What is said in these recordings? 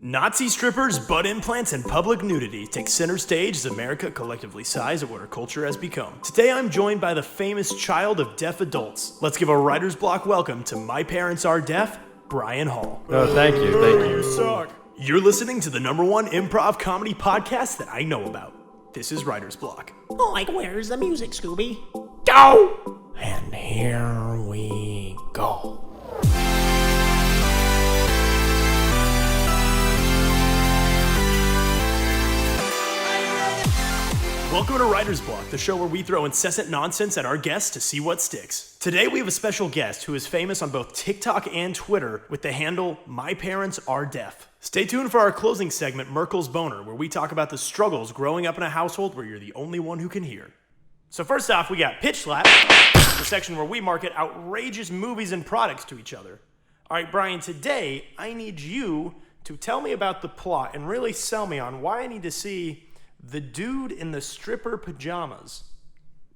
Nazi strippers, butt implants, and public nudity take center stage as America collectively sighs at what our culture has become. Today I'm joined by the famous child of deaf adults. Let's give a writer's block welcome to My Parents Are Deaf, Brian Hall. Oh, thank you. You suck. You're listening to the #1 improv comedy podcast that I know about. This is Writer's Block. Like, where's the music, Scooby? Go! And here we go. Welcome to Writer's Block, the show where we throw incessant nonsense at our guests to see what sticks. Today we have a special guest who is famous on both TikTok and Twitter with the handle My Parents Are Deaf. Stay tuned for our closing segment, Merkel's Boner, where we talk about the struggles growing up in a household where you're the only one who can hear. So first off, we got Pitch Slap, the section where we market outrageous movies and products to each other. All right, Brian, today I need you to tell me about the plot and really sell me on why I need to see The Dude in the Stripper Pajamas.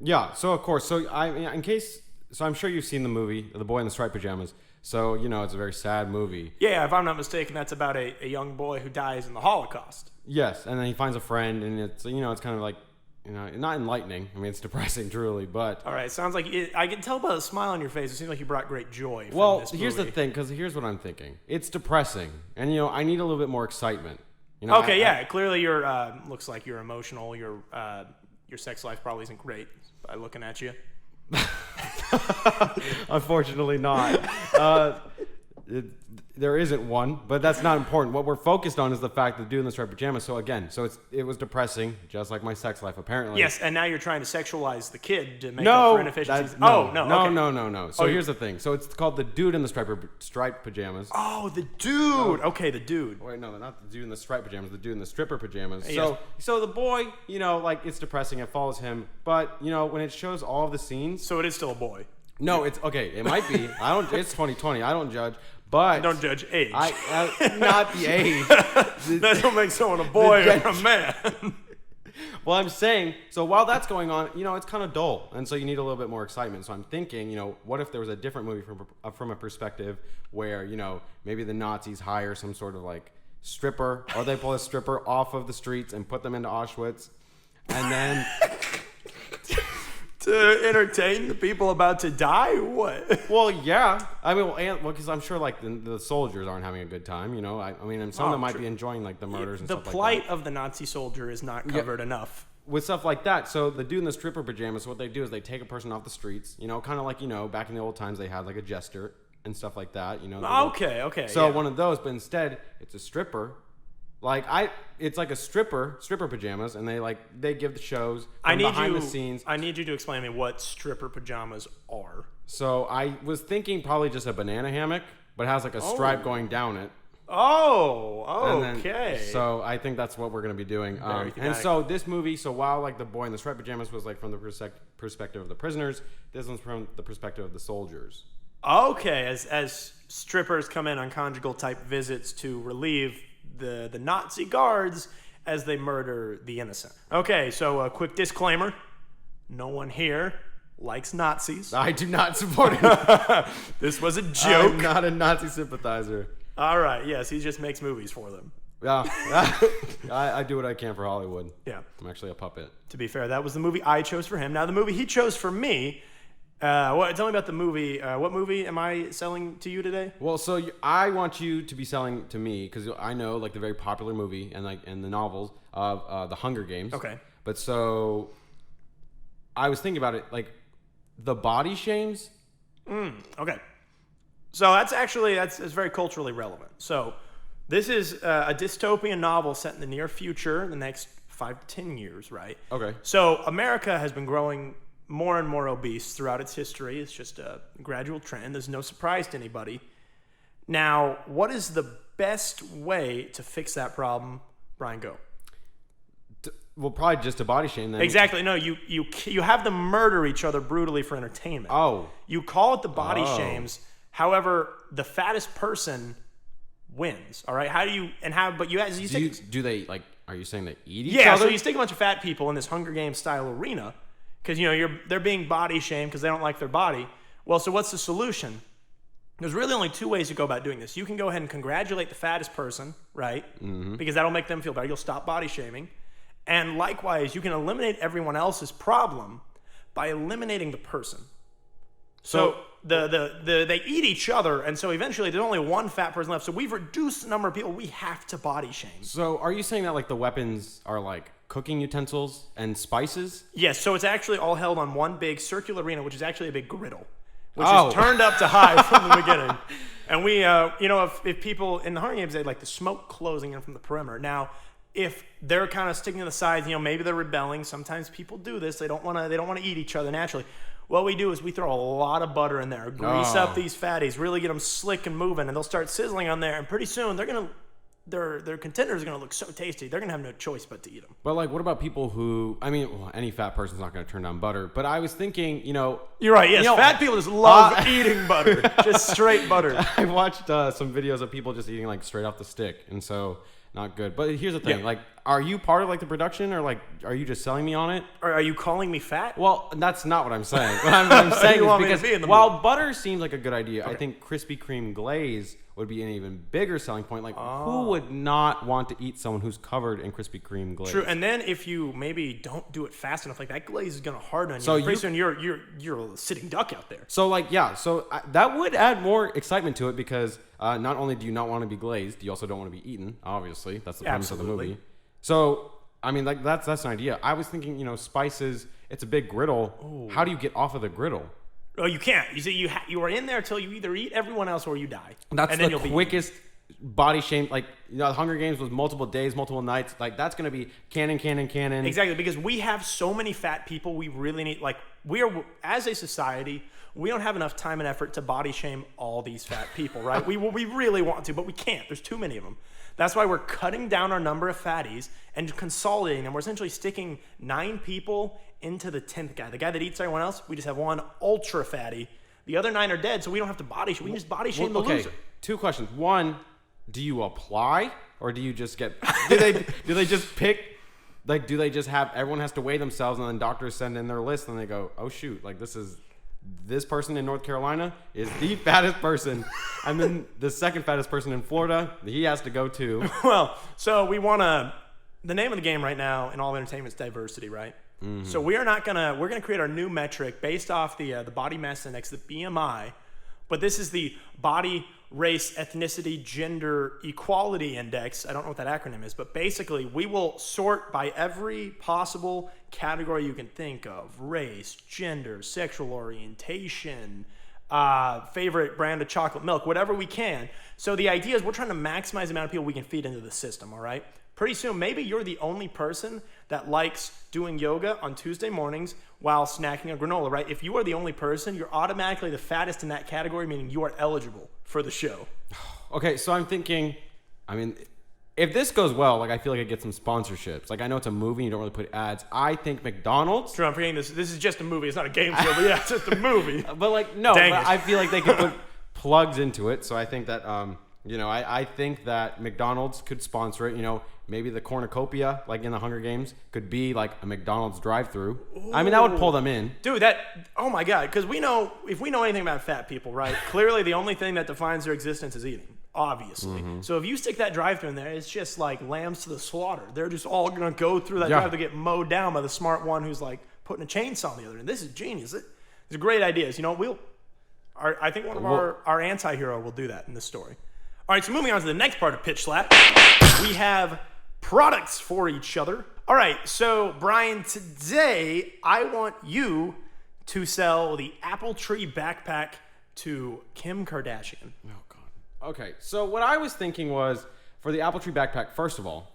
Yeah, so of course, I'm sure you've seen the movie, The Boy in the Striped Pajamas. So, it's a very sad movie. Yeah, if I'm not mistaken, that's about a young boy who dies in the Holocaust. Yes, and then he finds a friend, and it's kind of like, not enlightening. I mean, it's depressing, truly, but... All right, sounds like... I can tell by the smile on your face, it seems like you brought great joy from well, this movie. here's the thing, because here's what I'm thinking. It's depressing, and, I need a little bit more excitement. Clearly you're, looks like you're emotional. Your sex life probably isn't great by looking at you. Unfortunately not. There isn't one, but that's not important. What we're focused on is the fact that Dude in the Striped Pajamas. So again, it was depressing, just like my sex life, apparently. Yes, and now you're trying to sexualize the kid to make up for inefficiencies. No. So here's the thing. So it's called The Dude in the Striped Pajamas. Oh, the dude. Okay, the dude. Wait, no, not the Dude in the Striped Pajamas. The Dude in the Stripper Pajamas. Yes. So the boy, it's depressing. It follows him, but when it shows all of the scenes. So it is still a boy. No, it's okay. It might be. It's 2020. I don't judge. But don't judge age. Not the age. That don't make someone a boy or a man. Well, I'm saying, so while that's going on, it's kind of dull. And so you need a little bit more excitement. So I'm thinking, what if there was a different movie from a perspective where, maybe the Nazis hire some sort of like stripper, or they pull a stripper off of the streets and put them into Auschwitz. And then... To entertain the people about to die? What? Well, yeah. I mean, because I'm sure like the soldiers aren't having a good time. And some of them might be enjoying like the murders and stuff like that. The plight of the Nazi soldier is not covered enough. With stuff like that. So the Dude in the Stripper Pajamas, what they do is they take a person off the streets. Kind of like back in the old times they had like a jester and stuff like that. Okay. So one of those, but instead it's a stripper. It's like a stripper pajamas, and they give the shows behind the scenes. I need you to explain to me what stripper pajamas are. So I was thinking probably just a banana hammock, but it has like a stripe going down it. Oh, okay. So I think that's what we're going to be doing. And so this movie, while like The Boy in the Striped Pajamas was like from the perspective of the prisoners, this one's from the perspective of the soldiers. Okay, as strippers come in on conjugal type visits to relieve the Nazi guards as they murder the innocent. Okay, so a quick disclaimer. No one here likes Nazis. I do not support it. This was a joke. I'm not a Nazi sympathizer. All right, yes, he just makes movies for them. Yeah, I do what I can for Hollywood. Yeah. I'm actually a puppet. To be fair, that was the movie I chose for him. Now, the movie he chose for me... tell me about the movie. What movie am I selling to you today? Well, so I want you to be selling to me because I know like the very popular movie and the novels of the Hunger Games. Okay. But so I was thinking about it, like the body shames. Okay. So that's very culturally relevant. So this is a dystopian novel set in the near future, the next 5 to 10 years, right? Okay. So America has been growing more and more obese throughout its history. It's just a gradual trend. There's no surprise to anybody. Now, what is the best way to fix that problem? Brian, go. Well, probably just a body shame then. Exactly. No, you have them murder each other brutally for entertainment. Oh. You call it the body shames. However, the fattest person wins. All right. Do they like? Are you saying they eat each other? Yeah. So you stick a bunch of fat people in this Hunger Games style arena. Because, they're being body shamed because they don't like their body. Well, so what's the solution? There's really only two ways to go about doing this. You can go ahead and congratulate the fattest person, right? Because that'll make them feel better. You'll stop body shaming. And likewise, you can eliminate everyone else's problem by eliminating the person. So they eat each other, and so eventually there's only one fat person left. So we've reduced the number of people we have to body shame. So are you saying that like the weapons are like cooking utensils and spices? Yes, so it's actually all held on one big circular arena, which is actually a big griddle, which is turned up to high from the beginning. And we, if people in the Hunger Games, they like the smoke closing in from the perimeter. Now, if they're kind of sticking to the sides, maybe they're rebelling. Sometimes people do this. They don't want to eat each other naturally. What we do is we throw a lot of butter in there, grease up these fatties, really get them slick and moving, and they'll start sizzling on there. And pretty soon their contenders are gonna look so tasty. They're gonna have no choice but to eat them. But like, what about people who? I mean, any fat person's not gonna turn down butter. But I was thinking, you're right. Yes, fat people just love eating butter, just straight butter. I watched some videos of people just eating like straight off the stick, and so not good. But here's the thing: Yeah. like, are you part of like the production, or like, are you just selling me on it? Or are you calling me fat? Well, that's not what I'm saying. What I'm saying You is want me to because be in the while movie? butter seems like a good idea, I think Krispy Kreme glaze would be an even bigger selling point. Like, who would not want to eat someone who's covered in Krispy Kreme glaze? True, and then if you maybe don't do it fast enough, like that glaze is gonna harden on you. So Pretty soon you're a sitting duck out there. So like, yeah, that would add more excitement to it because not only do you not want to be glazed, you also don't want to be eaten. Obviously, that's the premise of the movie. So I mean, like that's an idea. I was thinking, spices. It's a big griddle. Ooh. How do you get off of the griddle? Oh, you can't. You see, you are in there till you either eat everyone else or you die. That's and then the quickest body shame. Like, the Hunger Games was multiple days, multiple nights. Like, that's going to be cannon. Exactly, because we have so many fat people. We really need, as a society, we don't have enough time and effort to body shame all these fat people, right? we really want to, but we can't. There's too many of them. That's why we're cutting down our number of fatties and consolidating them. We're essentially sticking 9 people into the 10th guy. The guy that eats everyone else, we just have one ultra fatty. The other 9 are dead, so we don't have to body shame. We can just body shame the loser. 2 questions. One, do you apply or do you just get? Do they just pick? Like, do they just have everyone has to weigh themselves and then doctors send in their list and they go, oh shoot, like this person in North Carolina is the fattest person, and then the second fattest person in Florida, he has to go too. Well, so the name of the game right now in all entertainment is diversity, right? Mm-hmm. So we're gonna create our new metric based off the body mass index, the BMI, but this is the body, race, ethnicity, gender equality index. I don't know what that acronym is, but basically we will sort by every possible category you can think of: race, gender, sexual orientation, favorite brand of chocolate milk, whatever we can. So the idea is we're trying to maximize the amount of people we can feed into the system, all right? Pretty soon, maybe you're the only person that likes doing yoga on Tuesday mornings while snacking a granola, right? If you are the only person, you're automatically the fattest in that category, meaning you are eligible for the show. Okay, so I'm thinking, I mean, if this goes well, like I feel like I get some sponsorships. Like I know it's a movie, you don't really put ads. I think McDonald's. True, I'm forgetting this. This is just a movie. It's not a game show, but yeah, it's just a movie. But like, no, but I feel like they could put plugs into it. So I think that, I think that McDonald's could sponsor it. Maybe the cornucopia, like in the Hunger Games, could be like a McDonald's drive-through. I mean, that would pull them in. Dude, oh my God, because if we know anything about fat people, right? Clearly the only thing that defines their existence is eating, obviously. Mm-hmm. So if you stick that drive-through in there, it's just like lambs to the slaughter. They're just all gonna go through that drive to get mowed down by the smart one who's like putting a chainsaw on the other end. This is genius. It's great ideas. I think one of our anti-hero will do that in this story. All right, so moving on to the next part of Pitch Slap, we have products for each other. All right, so Brian, today I want you to sell the Apple Tree backpack to Kim Kardashian. Oh God. Okay, so what I was thinking was for the Apple Tree backpack. First of all,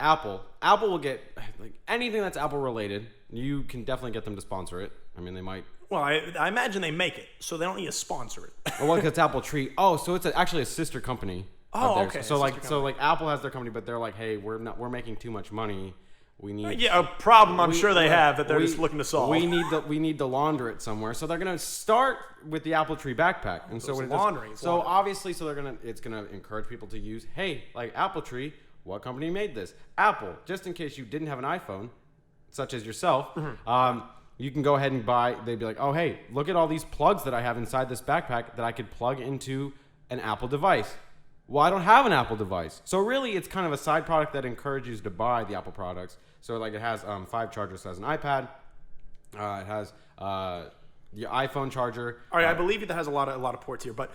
Apple will get like anything that's Apple related. You can definitely get them to sponsor it. I mean, they might. Well, I imagine they make it, so they don't need to sponsor it. Well, because it's Apple Tree. Oh, so it's actually a sister company. Oh, okay. So like Apple has their company, but they're like, hey, we're making too much money. We need a problem. I'm sure they have that they're just looking to solve. We need to launder it somewhere. So they're gonna start with the Apple Tree backpack, and so what laundering. Obviously, it's gonna encourage people to use. Hey, like Apple Tree, what company made this? Apple. Just in case you didn't have an iPhone, such as yourself. Mm-hmm. you can go ahead and buy. They'd be like, oh hey, look at all these plugs that I have inside this backpack that I could plug into an Apple device. Well, I don't have an Apple device. So really, it's kind of a side product that encourages you to buy the Apple products. So like it has 5 chargers. So it has an iPad. It has the iPhone charger. All right, I believe that has a lot of ports here, but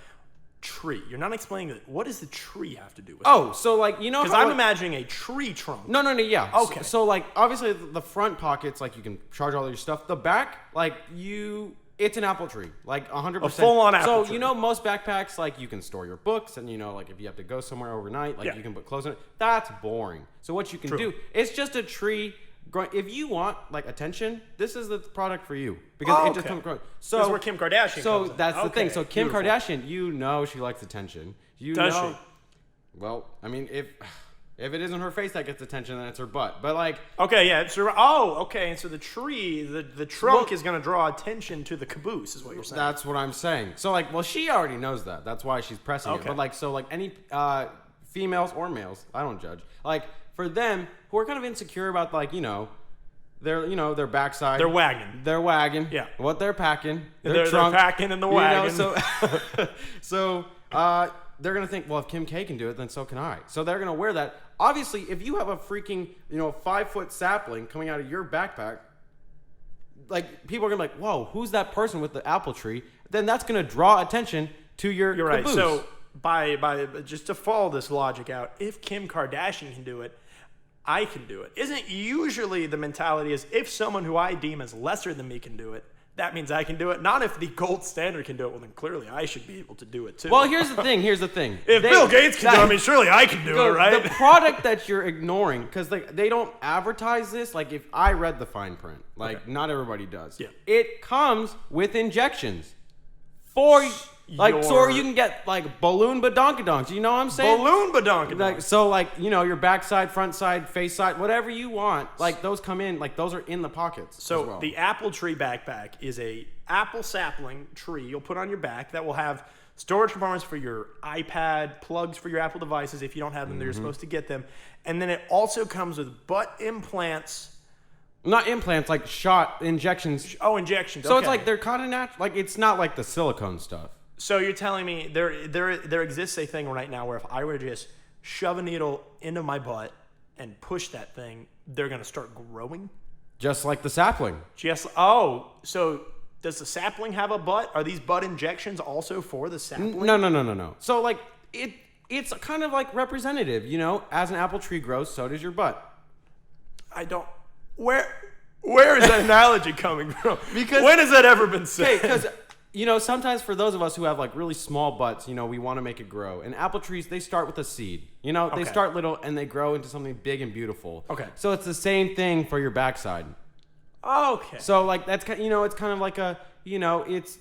tree. You're not explaining that. What does the tree have to do with it? Oh, so like, you know, because I'm imagining a tree trunk. No, yeah. Okay. So like, obviously the front pockets, like you can charge all your stuff. The back, like it's an Apple tree, like 100%. A full-on Apple tree. So, you know, most backpacks, like you can store your books and, you know, like if you have to go somewhere overnight, like you can put clothes in it. That's boring. So what you can do, it's just a tree. If you want like attention, this is the product for you because it just comes growing. So this is where Kim Kardashian comes in. That's the thing. So Kim Kardashian, you know, she likes attention. Does she? Well, I mean, if it isn't her face that gets attention, then it's her butt. But like, okay, yeah. Okay. And so the tree, the trunk is going to draw attention to the caboose, is what you're saying. That's what I'm saying. So like, well, she already knows that. That's why she's pressing it. But like, so like any females or males, I don't judge. Like for them who are kind of insecure about like, you know, their backside. They're wagging. They're wagging. Yeah. What they're packing. They're packing in the wagon. You know, so they're going to think, well, if Kim K can do it, then so can I. So they're going to wear that. Obviously, if you have a freaking, 5-foot sapling coming out of your backpack, like people are going to be like, whoa, who's that person with the apple tree? Then that's going to draw attention to your You're caboose. right. So by just to follow this logic out, if Kim Kardashian can do it, I can do it. Isn't usually the mentality is if someone who I deem as lesser than me can do it, that means I can do it. Not if the gold standard can do it. Well, then clearly I should be able to do it too. Well, here's the thing. If Bill Gates can do it, I mean, surely I can do it, right? The product that you're ignoring, because like they don't advertise this. Like if I read the fine print, like not everybody does. Yeah. It comes with injections for like so you can get like balloon badonkadonks. You know what I'm saying? Balloon badonkadonks. Like so, like your backside, front side, face side, whatever you want. Like those come in. Like those are in the pockets. So as well. the apple tree backpack is a apple sapling tree you'll put on your back that will have storage compartments for your iPad, plugs for your Apple devices if you don't have them. They're supposed to get them, and then it also comes with butt implants. Not implants, like shot injections. Oh, injections. So it's like they're kind of natural. Like it's not like the silicone stuff. So you're telling me there exists a thing right now where if I were to just shove a needle into my butt and push that thing, they're going to start growing? Just like the sapling. So does the sapling have a butt? Are these butt injections also for the sapling? No. So like it's kind of like representative, as an apple tree grows, so does your butt. I don't. Where is that analogy coming from? Because when has that ever been said? Because sometimes for those of us who have like really small butts, we want to make it grow. And apple trees, they start with a seed. They start little and they grow into something big and beautiful. Okay. So it's the same thing for your backside. Okay. So like that's it's kind of like a it's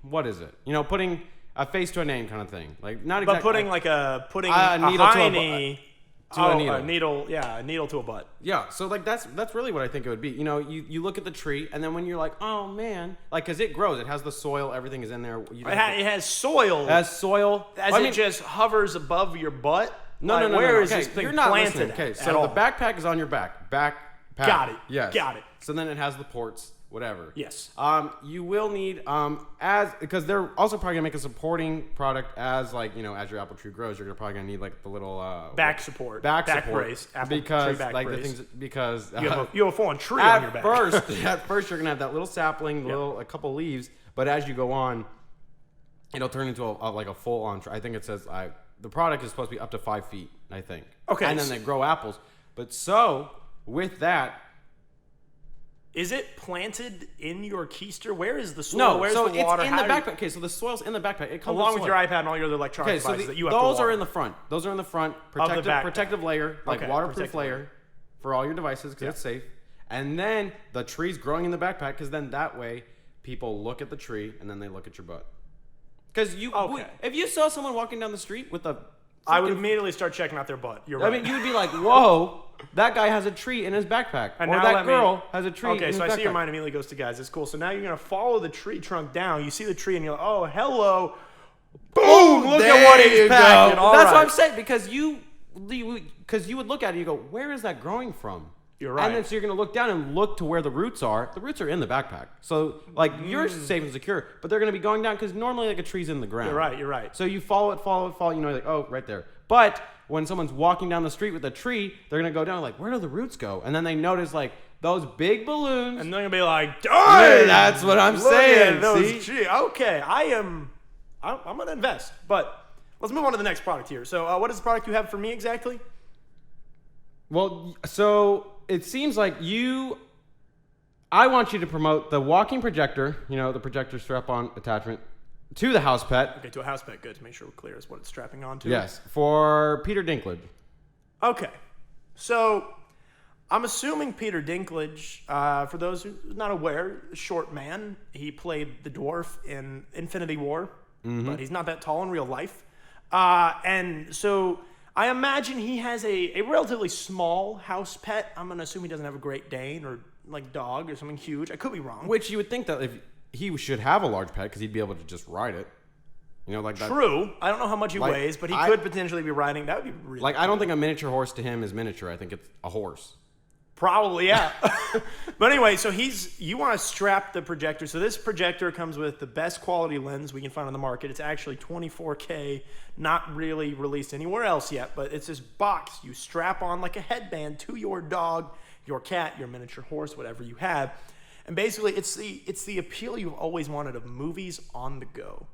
what is it? Putting a face to a name kind of thing. Like not exactly. But putting a needle to a butt. A needle to a butt. Yeah, so like that's really what I think it would be. You look at the tree, and then when you're like, oh man, like because it grows, it has the soil, everything is in there. It has soil. It has soil. It just hovers above your butt. No. Where is this thing you're not planted? Listening. Okay, so the backpack is on your back. Backpack. Got it. Yes. Got it. So then it has the ports. Whatever. Yes. You will need because they're also probably gonna make a supporting product as like as your apple tree grows, you're probably gonna need like the little back support, back brace, apple because tree back like brace. the things because you have a full-on tree on your back. At first you're gonna have that little sapling, a couple leaves, but as you go on, it'll turn into a full-on tree. I think it says the product is supposed to be up to 5 feet. I think. Okay. And then they grow apples, but so with that. Is it planted in your keister? Where is the soil? No, where's so the water? It's in the backpack. Okay, so the soil's in the backpack. It comes along with soil. your iPad and all your other electronic devices that you have to those water. are in the front. Those are in the front. Protective layer, like waterproof layer for all your devices because it's safe. And then the tree's growing in the backpack because then that way people look at the tree and then they look at your butt. Because if you saw someone walking down the street with a I would immediately start checking out their butt. You're right. I mean, you would be like, whoa, that guy has a tree in his backpack. And or that girl has a tree in his backpack. Okay, so I see your mind immediately goes to guys. It's cool. So now you're going to follow the tree trunk down. You see the tree and you're like, oh, hello. Boom! Look at what he's packing. That's what I'm saying. Because you would look at it and you go, where is that growing from? You're right. And then so you're going to look down and look to where the roots are. The roots are in the backpack. So, like, you're safe and secure, but they're going to be going down because normally, like, a tree's in the ground. You're right. So you follow it, you know, like, oh, right there. But when someone's walking down the street with a tree, they're going to go down, like, where do the roots go? And then they notice, like, those big balloons. And they're going to be like, hey, that's what I'm saying. Those, See? Okay, I'm going to invest. But let's move on to the next product here. So what is the product you have for me exactly? Well, so it seems like I want you to promote the walking projector, you know, the projector strap-on attachment to the house pet. Okay, to a house pet. Good, to make sure we're clear as what it's strapping on to. Yes, for Peter Dinklage. Okay, so I'm assuming Peter Dinklage, for those who are not aware, short man. He played the dwarf in Infinity War, but he's not that tall in real life. And so I imagine he has a relatively small house pet. I'm going to assume he doesn't have a Great Dane or like dog or something huge. I could be wrong. Which you would think that if he should have a large pet because he'd be able to just ride it. You know, like that. True. I don't know how much he weighs, but he could potentially be riding. That would be really like, cool. I don't think a miniature horse to him is miniature. I think it's a horse. Probably, yeah. But anyway, so you want to strap the projector. So this projector comes with the best quality lens we can find on the market. It's actually 24K, not really released anywhere else yet, but it's this box you strap on like a headband to your dog, your cat, your miniature horse, whatever you have. And basically, it's the appeal you've always wanted of movies on the go.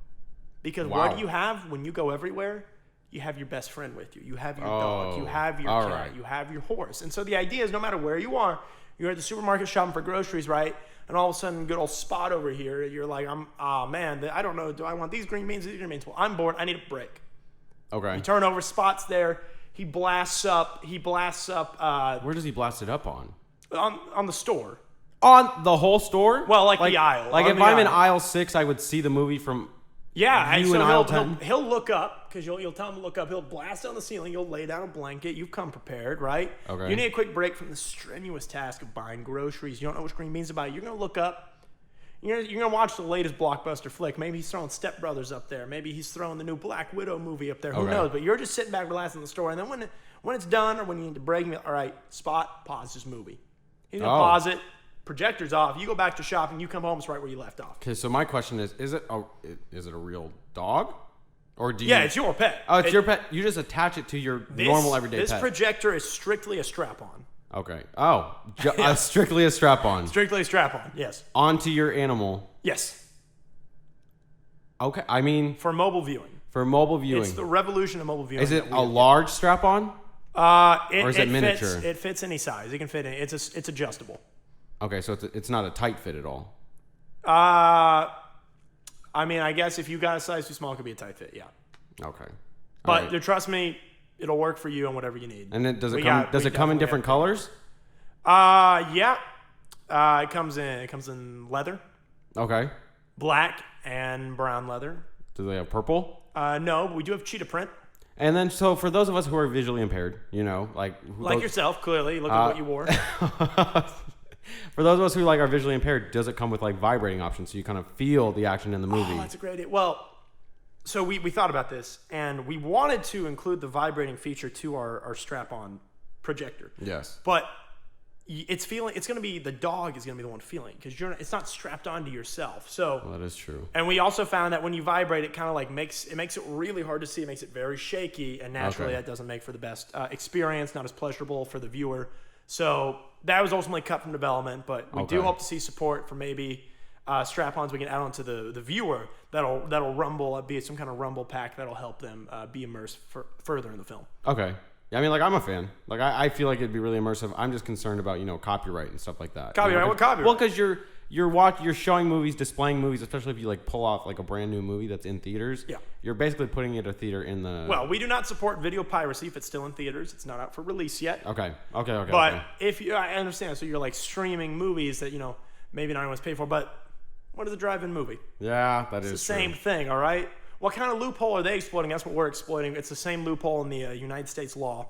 Because what do you have when you go everywhere? You have your best friend with you. You have your dog. You have your cat. Right. You have your horse. And so the idea is no matter where you are, you're at the supermarket shopping for groceries, right? And all of a sudden, good old Spot over here, you're like, I don't know. Do I want these green beans or these green beans? Well, I'm bored. I need a break. Okay. You turn over, Spot's there. He blasts up. Where does he blast it up on? On the store. On the whole store? Well, like the aisle. Like On if the I'm in aisle. aisle 6, I would see the movie from Yeah, you so in aisle 10? he'll look up, because you'll tell him to look up. He'll blast on the ceiling. You'll lay down a blanket. You've come prepared, right? Okay. You need a quick break from the strenuous task of buying groceries. You don't know which green beans to buy. You're going to look up. You're going to watch the latest blockbuster flick. Maybe he's throwing Step Brothers up there. Maybe he's throwing the new Black Widow movie up there. Who knows? But you're just sitting back, relaxing in the store. And then when it's done or when you need to break, all right, Spot, pause this movie. He's going to pause it. Projector's off. You go back to shopping. You come home. It's right where you left off. Okay, so my question is it a real dog? Or do you... Yeah, it's your pet. Oh, it's your pet. You just attach it to your normal everyday pet. This projector is strictly a strap-on. Okay. Oh, strictly a strap-on. Strictly a strap-on, yes. Onto your animal. Yes. Okay, I mean... For mobile viewing. For mobile viewing. It's the revolution of mobile viewing. Is it a large strap-on? Or is it miniature? It fits any size. It can fit in. It's adjustable. Okay, so it's not a tight fit at all. I mean, I guess if you got a size too small, it could be a tight fit, yeah. Okay. But trust me, it'll work for you and whatever you need. And then does it come in different colors? Yeah. It comes in leather. Okay. Black and brown leather. Do they have purple? No, but we do have cheetah print. And then, so for those of us who are visually impaired, you know, like Yourself, clearly. Look at what you wore. For those of us who are visually impaired, does it come with vibrating options so you kind of feel the action in the movie? Oh, that's a great idea. Well, so we thought about this, and we wanted to include the vibrating feature to our strap-on projector. Yes. But it's going to be, the dog is going to be the one feeling, because it's not strapped onto yourself. So Well, that is true. And we also found that when you vibrate, it kind of makes it really hard to see. It makes it very shaky, and naturally that doesn't make for the best experience, not as pleasurable for the viewer. So that was ultimately cut from development, but we do hope to see support for maybe strap-ons we can add on to the viewer that'll rumble, be some kind of rumble pack that'll help them be immersed further in the film. Okay. Yeah, I mean, I'm a fan. I feel like it'd be really immersive. I'm just concerned about, copyright and stuff like that. Copyright? What copyright? Well, because you're showing movies, displaying movies, especially if you pull off a brand new movie that's in theaters. Yeah. You're basically putting it a theater in the... Well, we do not support video piracy if it's still in theaters. It's not out for release yet. Okay. But if I understand, so you're streaming movies that, maybe not anyone's paid for, but what is a drive-in movie? Yeah, that is It's the same thing, all right? What kind of loophole are they exploiting? That's what we're exploiting. It's the same loophole in the United States law.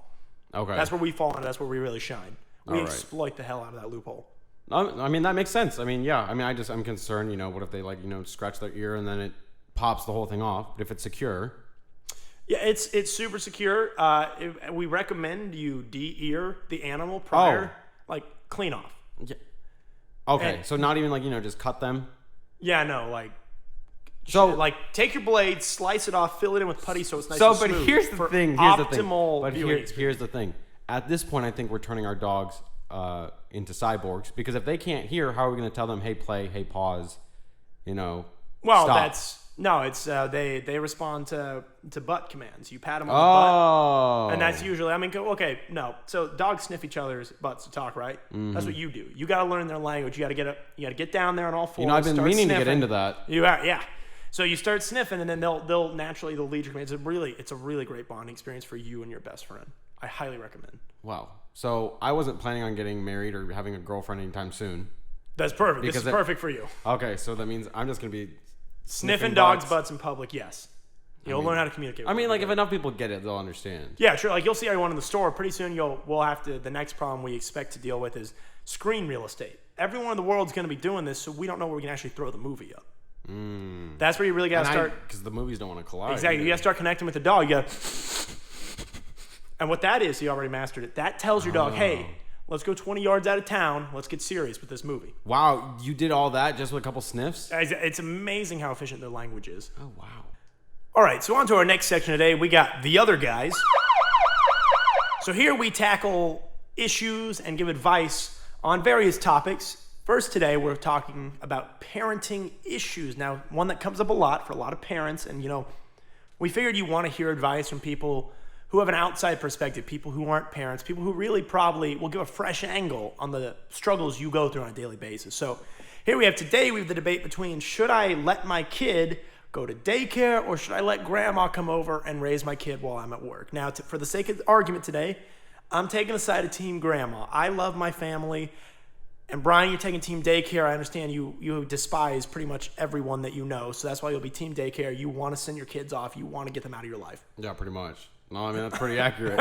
Okay. That's where we fall in. That's where we really shine. We All right. exploit the hell out of that loophole. I mean, that makes sense. I mean, yeah. I mean, I'm concerned, what if they scratch their ear and then it pops the whole thing off? But if it's secure... Yeah, it's super secure. We recommend you de-ear the animal prior. Like, clean off. Yeah. Okay, And- so not even like, just cut them? Yeah, no, like, So, like take your blade, slice it off, fill it in with putty so it's nice so and but smooth. here's the for thing. Optimal But viewing experience. here's the thing. At this point, I think we're turning our dogs into cyborgs, because if they can't hear, how are we going to tell them, hey, play, hey, pause, Well, stop? it's they respond to butt commands. You pat them on the Oh. butt, and that's usually. I mean, okay, no. So dogs sniff each other's butts to talk, right? That's what you do. You got to learn their language. You got to get down there on all fours. I've been start meaning to get sniffing. into that. Yeah. So you start sniffing, and then they'll naturally lead your commands. It's a really great bonding experience for you and your best friend. I highly recommend. Wow. So I wasn't planning on getting married or having a girlfriend anytime soon. That's perfect. This is Because perfect for you. Okay, so that means I'm just going to be Sniffing dogs' butts in public, yes. You'll learn how to communicate with I mean, them. like, if enough people get it, they'll understand. Yeah, sure. Like, you'll see everyone in the store. Pretty soon, we'll have to. The next problem we expect to deal with is screen real estate. Everyone in the world's going to be doing this, so we don't know where we can actually throw the movie up. That's where you really got to start. Because the movies don't want to collide. Exactly. You got to start connecting with the dog. You got. And what that is, you already mastered it. That tells your dog, hey, let's go 20 yards out of town. Let's get serious with this movie. Wow, you did all that just with a couple sniffs? It's amazing how efficient their language is. Oh, wow. All right, so on to our next section today. We got the other guys. So here we tackle issues and give advice on various topics. First today, we're talking about parenting issues. Now, one that comes up a lot for a lot of parents, and we figured you want to hear advice from people who have an outside perspective, people who aren't parents, people who really probably will give a fresh angle on the struggles you go through on a daily basis. So here we have the debate between, should I let my kid go to daycare or should I let grandma come over and raise my kid while I'm at work? Now, for the sake of the argument today, I'm taking the side of team grandma. I love my family. And Brian, you're taking team daycare. I understand you despise pretty much everyone that you know, so that's why you'll be team daycare. You want to send your kids off. You want to get them out of your life. Yeah, pretty much. No, I mean, that's pretty accurate.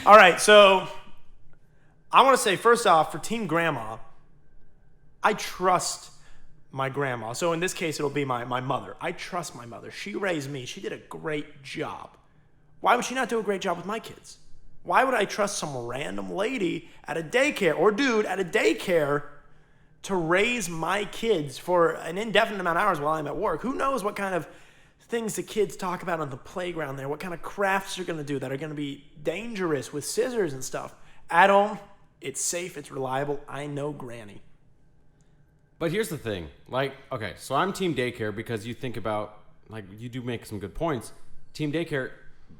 All right, so I want to say, first off, for team grandma, I trust my grandma. So in this case, it'll be my mother. I trust my mother. She raised me. She did a great job. Why would she not do a great job with my kids? Why would I trust some random lady at a daycare or dude at a daycare to raise my kids for an indefinite amount of hours while I'm at work? Who knows what kind of things the kids talk about on the playground there, what kind of crafts they're going to do that are going to be dangerous with scissors and stuff. At home, it's safe, it's reliable. I know Granny. But here's the thing. Like, okay, so I'm team daycare because you think about, like, you do make some good points. Team daycare,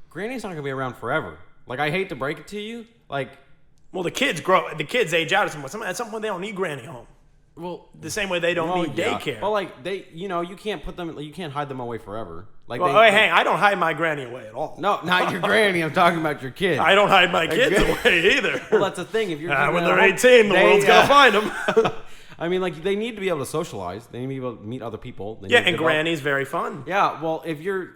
Granny's not going to be around forever. Like, I hate to break it to you. Like, Well, the kids age out at some point they don't need Granny home. well, The same way they don't need daycare. But, like, you can't put them, you can't hide them away forever. Like, Well, hey, I don't hide my Granny away at all. No, not your granny. I'm talking about your kids. I don't hide my kids away either. Well, that's the thing. If you're When keeping they're them at 18, the home, world's going to find them. I mean, like, they need to be able to socialize. They need to be able to meet other people. They Yeah, need to and develop- Granny's very fun. Yeah, well, if your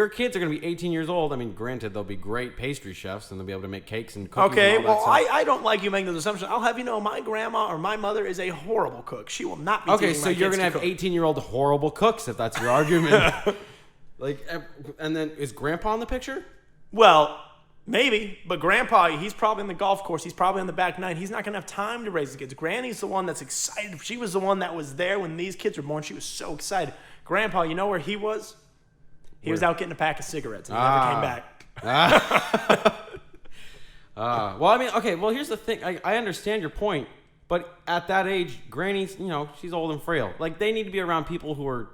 kids are going to be 18 years old, I mean, granted, they'll be great pastry chefs and they'll be able to make cakes and cookies Okay, and all well, that stuff. I don't like you making those assumptions. I'll have you know my grandma or my mother is a horrible cook. She will not be Okay, teaching so my you're kids going to have cook. 18-year-old horrible cooks if that's your argument. Like, and then is Grandpa in the picture? Well, maybe, but Grandpa, he's probably in the golf course. He's probably on the back nine. He's not going to have time to raise the kids. Granny's the one that's excited. She was the one that was there when these kids were born. She was so excited. Grandpa, you know where he was? He was out getting a pack of cigarettes and he never came back. Well, I mean, okay, well, here's the thing. I understand your point, but at that age, Granny's, she's old and frail. Like, they need to be around people who are,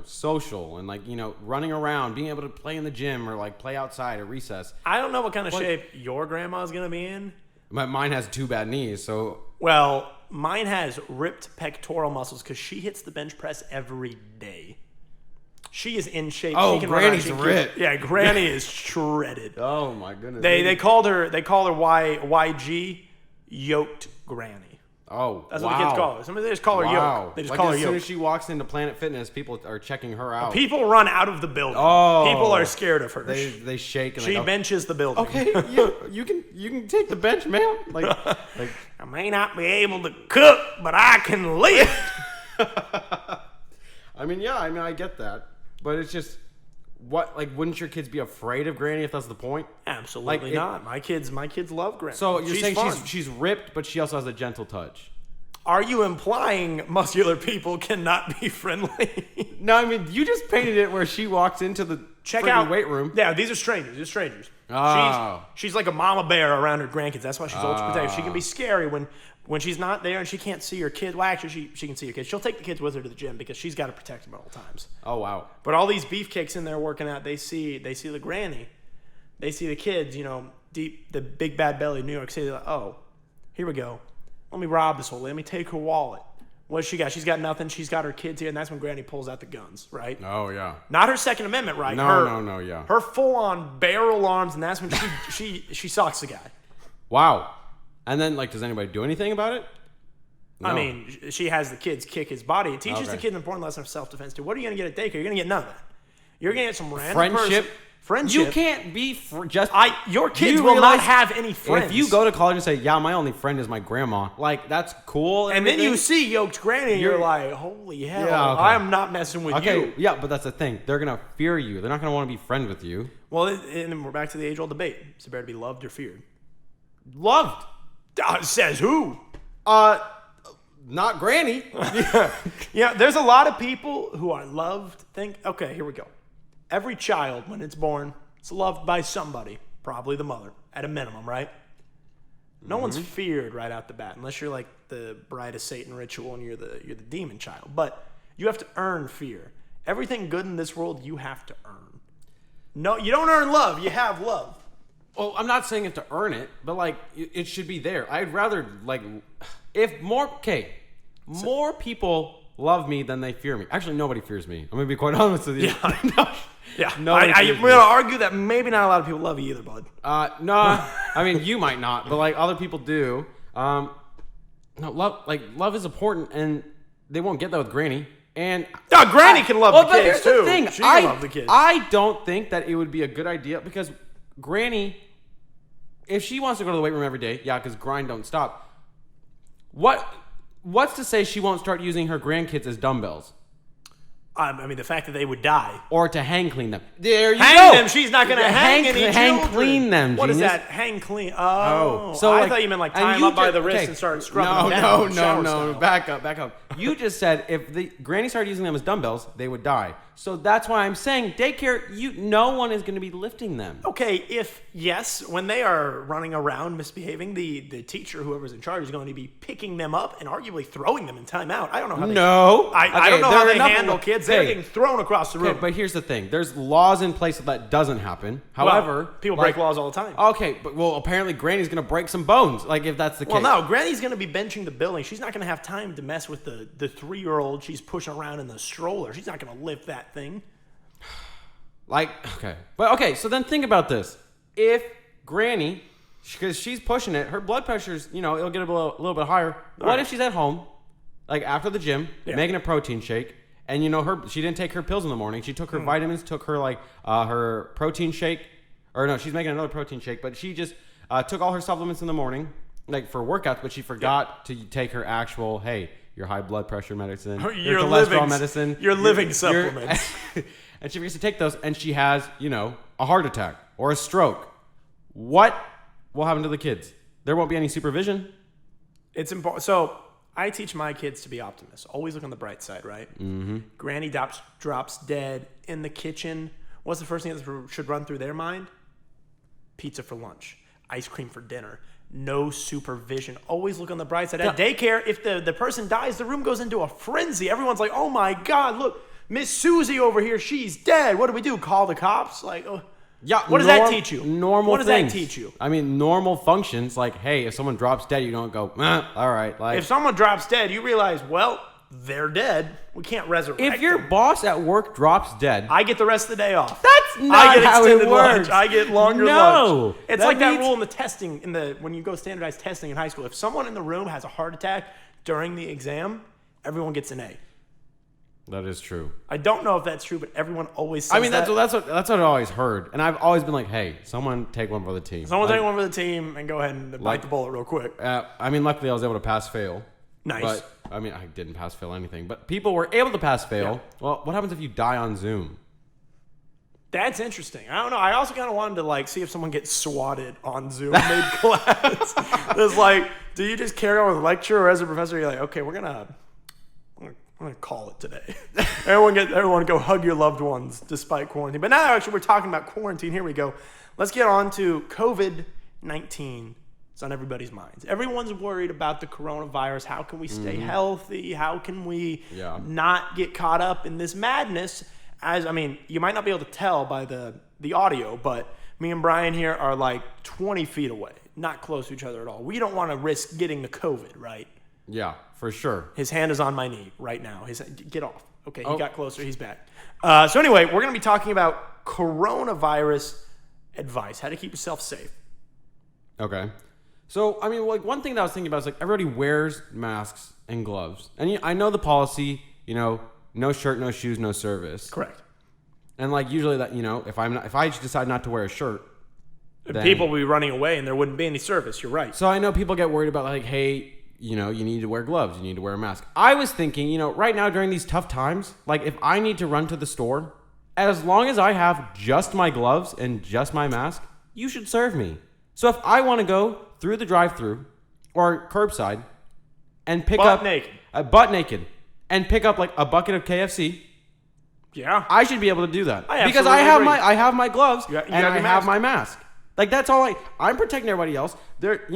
social and, like, running around, being able to play in the gym or, like, play outside at recess. I don't know what kind of shape your grandma's going to be in. Mine has 2 bad knees, so... Well, mine has ripped pectoral muscles because she hits the bench press every day. She is in shape. Oh, she can Granny's run out. ripped. Yeah, Granny is shredded. Oh, my goodness. They call her YG, Yoked Granny. Oh, That's wow. what the kids call her. Somebody they just call her Wow. Yoke. They just Like, call her as soon Yoke. as she walks into Planet Fitness, people are checking her out. People run out of the building. Oh. People are scared of her. They shake and She they go, benches the building. okay, you can take the bench, ma'am. Like I may not be able to cook, but I can lift. I mean, I get that, but it's just what? Like, wouldn't your kids be afraid of Granny if that's the point? Absolutely not. My kids love Granny. So you're saying fun. she's ripped, but she also has a gentle touch. Are you implying muscular people cannot be friendly? No, I mean, you just painted it where she walks into the weight room. Yeah, these are strangers. These are strangers. Oh. She's like a mama bear around her grandkids. That's why she's ultra protective. She can be scary when she's not there and she can't see her kid. Well, actually, she can see her kids. She'll take the kids with her to the gym because she's got to protect them at all times. Oh, wow. But all these beefcakes in there working out, they see the granny. They see the kids, deep, the big bad belly of New York City. They're like, oh, here we go. Let me rob this whole. Let me take her wallet. What's she got? She's got nothing. She's got her kids here, and that's when Granny pulls out the guns, right? Oh, yeah. Not her Second Amendment, right? No, yeah. Her full-on barrel arms, and that's when she socks the guy. Wow. And then, does anybody do anything about it? No. I mean, she has the kids kick his body. It teaches the kids an important lesson of self-defense, too. What are you going to get at daycare? You're going to get none of that. You're going to get some random Friendship. Friendship. You can't be your kids will not have any friends. If you go to college and say, yeah, my only friend is my grandma, that's cool. And then you see Yoked Granny, and you're like, holy hell, yeah, okay. I'm not messing with you. Yeah, but that's the thing. They're going to fear you. They're not going to want to be friends with you. Well, and then we're back to the age-old debate. Is it better to be loved or feared? Loved. Says who? Not Granny. Yeah, there's a lot of people who are loved. Okay, here we go. Every child, when it's born, is loved by somebody, probably the mother, at a minimum, right? No one's feared right out the bat, unless you're like the Bride of Satan ritual and you're the demon child. But you have to earn fear. Everything good in this world, you have to earn. No, you don't earn love. You have love. Well, I'm not saying you have to earn it, but it should be there. I'd rather if more people love me than they fear me. Actually, nobody fears me. I'm gonna be quite honest with you. Yeah. Yeah, I'm going to argue that maybe not a lot of people love you either, bud. No, I mean, you might not, but other people do. No, love is important, and they won't get that with Granny. And Granny can love the kids too. The thing. She can love the kids. I don't think that it would be a good idea because Granny, if she wants to go to the weight room every day, because grind don't stop. What's to say she won't start using her grandkids as dumbbells? I mean, the fact that they would die. Or to hang clean them. There you go. Hang them. She's not going to hang any children. Hang clean them, What genius. is that? Hang clean. Oh. So I thought you meant tie them up by the wrist and start scrubbing them down. No. Back up. You just said if the Granny started using them as dumbbells, they would die. So that's why I'm saying daycare, no one is going to be lifting them. Okay, when they are running around misbehaving, the teacher, whoever's in charge, is going to be picking them up and arguably throwing them in timeout. I don't know how they... I don't know how they handle kids. They're getting thrown across the room. But here's the thing. There's laws in place that doesn't happen. However... people break laws all the time. Okay, but apparently Granny's going to break some bones, if that's the case. Well, no, Granny's going to be benching the building. She's not going to have time to mess with the 3-year-old she's pushing around in the stroller. She's not going to lift that thing. So then think about this. If Granny, because she's pushing it, her blood pressure's, it'll get a little bit higher. What if she's at home, after the gym, making a protein shake, and she didn't take her pills in the morning. She took her vitamins, took her her protein shake, or no, she's making another protein shake, but she just took all her supplements in the morning, for workouts, but she forgot to take her actual, your high blood pressure medicine, your cholesterol medicine, your living supplements. And she forgets to take those, and she has, a heart attack or a stroke. What will happen to the kids? There won't be any supervision. It's important. So I teach my kids to be optimists. Always look on the bright side, right? Mm-hmm. Granny drops dead in the kitchen. What's the first thing that should run through their mind? Pizza for lunch. Ice cream for dinner. No supervision. Always look on the bright side. At daycare, if the person dies, the room goes into a frenzy. Everyone's like, oh my God, look. Miss Susie over here, she's dead. What do we do? Call the cops? What does that teach you? Normal What does things. that teach you? I mean, normal functions hey, if someone drops dead, you don't go, all right. If someone drops dead, you realize, they're dead. We can't resurrect them. If your boss at work drops dead, I get the rest of the day off. That's not how it works. Lunch. I get longer lunch. It's that like that rule in the testing, when you go standardized testing in high school. If someone in the room has a heart attack during the exam, everyone gets an A. That is true. I don't know if that's true, but everyone always says that. That's what I always heard. And I've always been like, hey, someone take one for the team. Someone take one for the team and go ahead and bite the bullet real quick. Luckily I was able to pass-fail. Nice. But, I didn't pass-fail anything. But people were able to pass-fail. Yeah. Well, what happens if you die on Zoom? That's interesting. I don't know. I also kind of wanted to like see if someone gets swatted on Zoom mid-class. It's like, do you just carry on with the lecture, or as a professor, you're like, okay, we're gonna call it today. Everyone go hug your loved ones despite quarantine. But now actually we're talking about quarantine. Here we go. Let's get on to COVID-19. It's on everybody's minds. Everyone's worried about the coronavirus. How can we stay healthy? How can we not get caught up in this madness? You might not be able to tell by the audio, but me and Brian here are like 20 feet away, not close to each other at all. We don't want to risk getting the COVID, right? Yeah, for sure. His hand is on my knee right now. Get off. Okay, he got closer. He's back. So anyway, we're going to be talking about coronavirus advice, how to keep yourself safe. Okay. So, one thing that I was thinking about is like everybody wears masks and gloves. And I know the policy, no shirt, no shoes, no service. Correct. And like usually that, if I decide not to wear a shirt, then people will be running away and there wouldn't be any service. You're right. So I know people get worried about like, hey, you need to wear gloves, you need to wear a mask. I was thinking, right now during these tough times, like if I need to run to the store, as long as I have just my gloves and just my mask, you should serve me. So if I want to go through the drive-thru or curbside and pick up butt naked and pick up like a bucket of KFC, I should be able to do that because I have my gloves and I have my mask. Like that's all I'm protecting everybody else. They're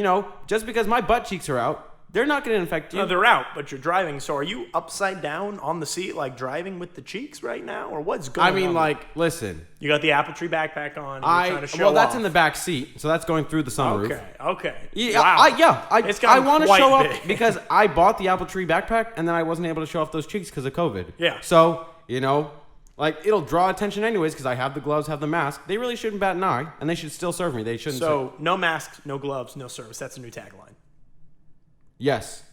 just because my butt cheeks are out, they're not going to infect you. No, they're out, but you're driving. So are you upside down on the seat, like driving with the cheeks right now, or what's going on? Listen. You got the Apple Tree backpack on. You're trying to show that's off. in the back seat, so that's going through the sunroof. Okay. Yeah, wow. I want to show big. up because I bought the Apple Tree backpack, and then I wasn't able to show off those cheeks because of COVID. Yeah. So it'll draw attention anyways because I have the gloves, have the mask. They really shouldn't bat an eye, and they should still serve me. They shouldn't. So no masks, no gloves, no service. That's a new tagline. Yes.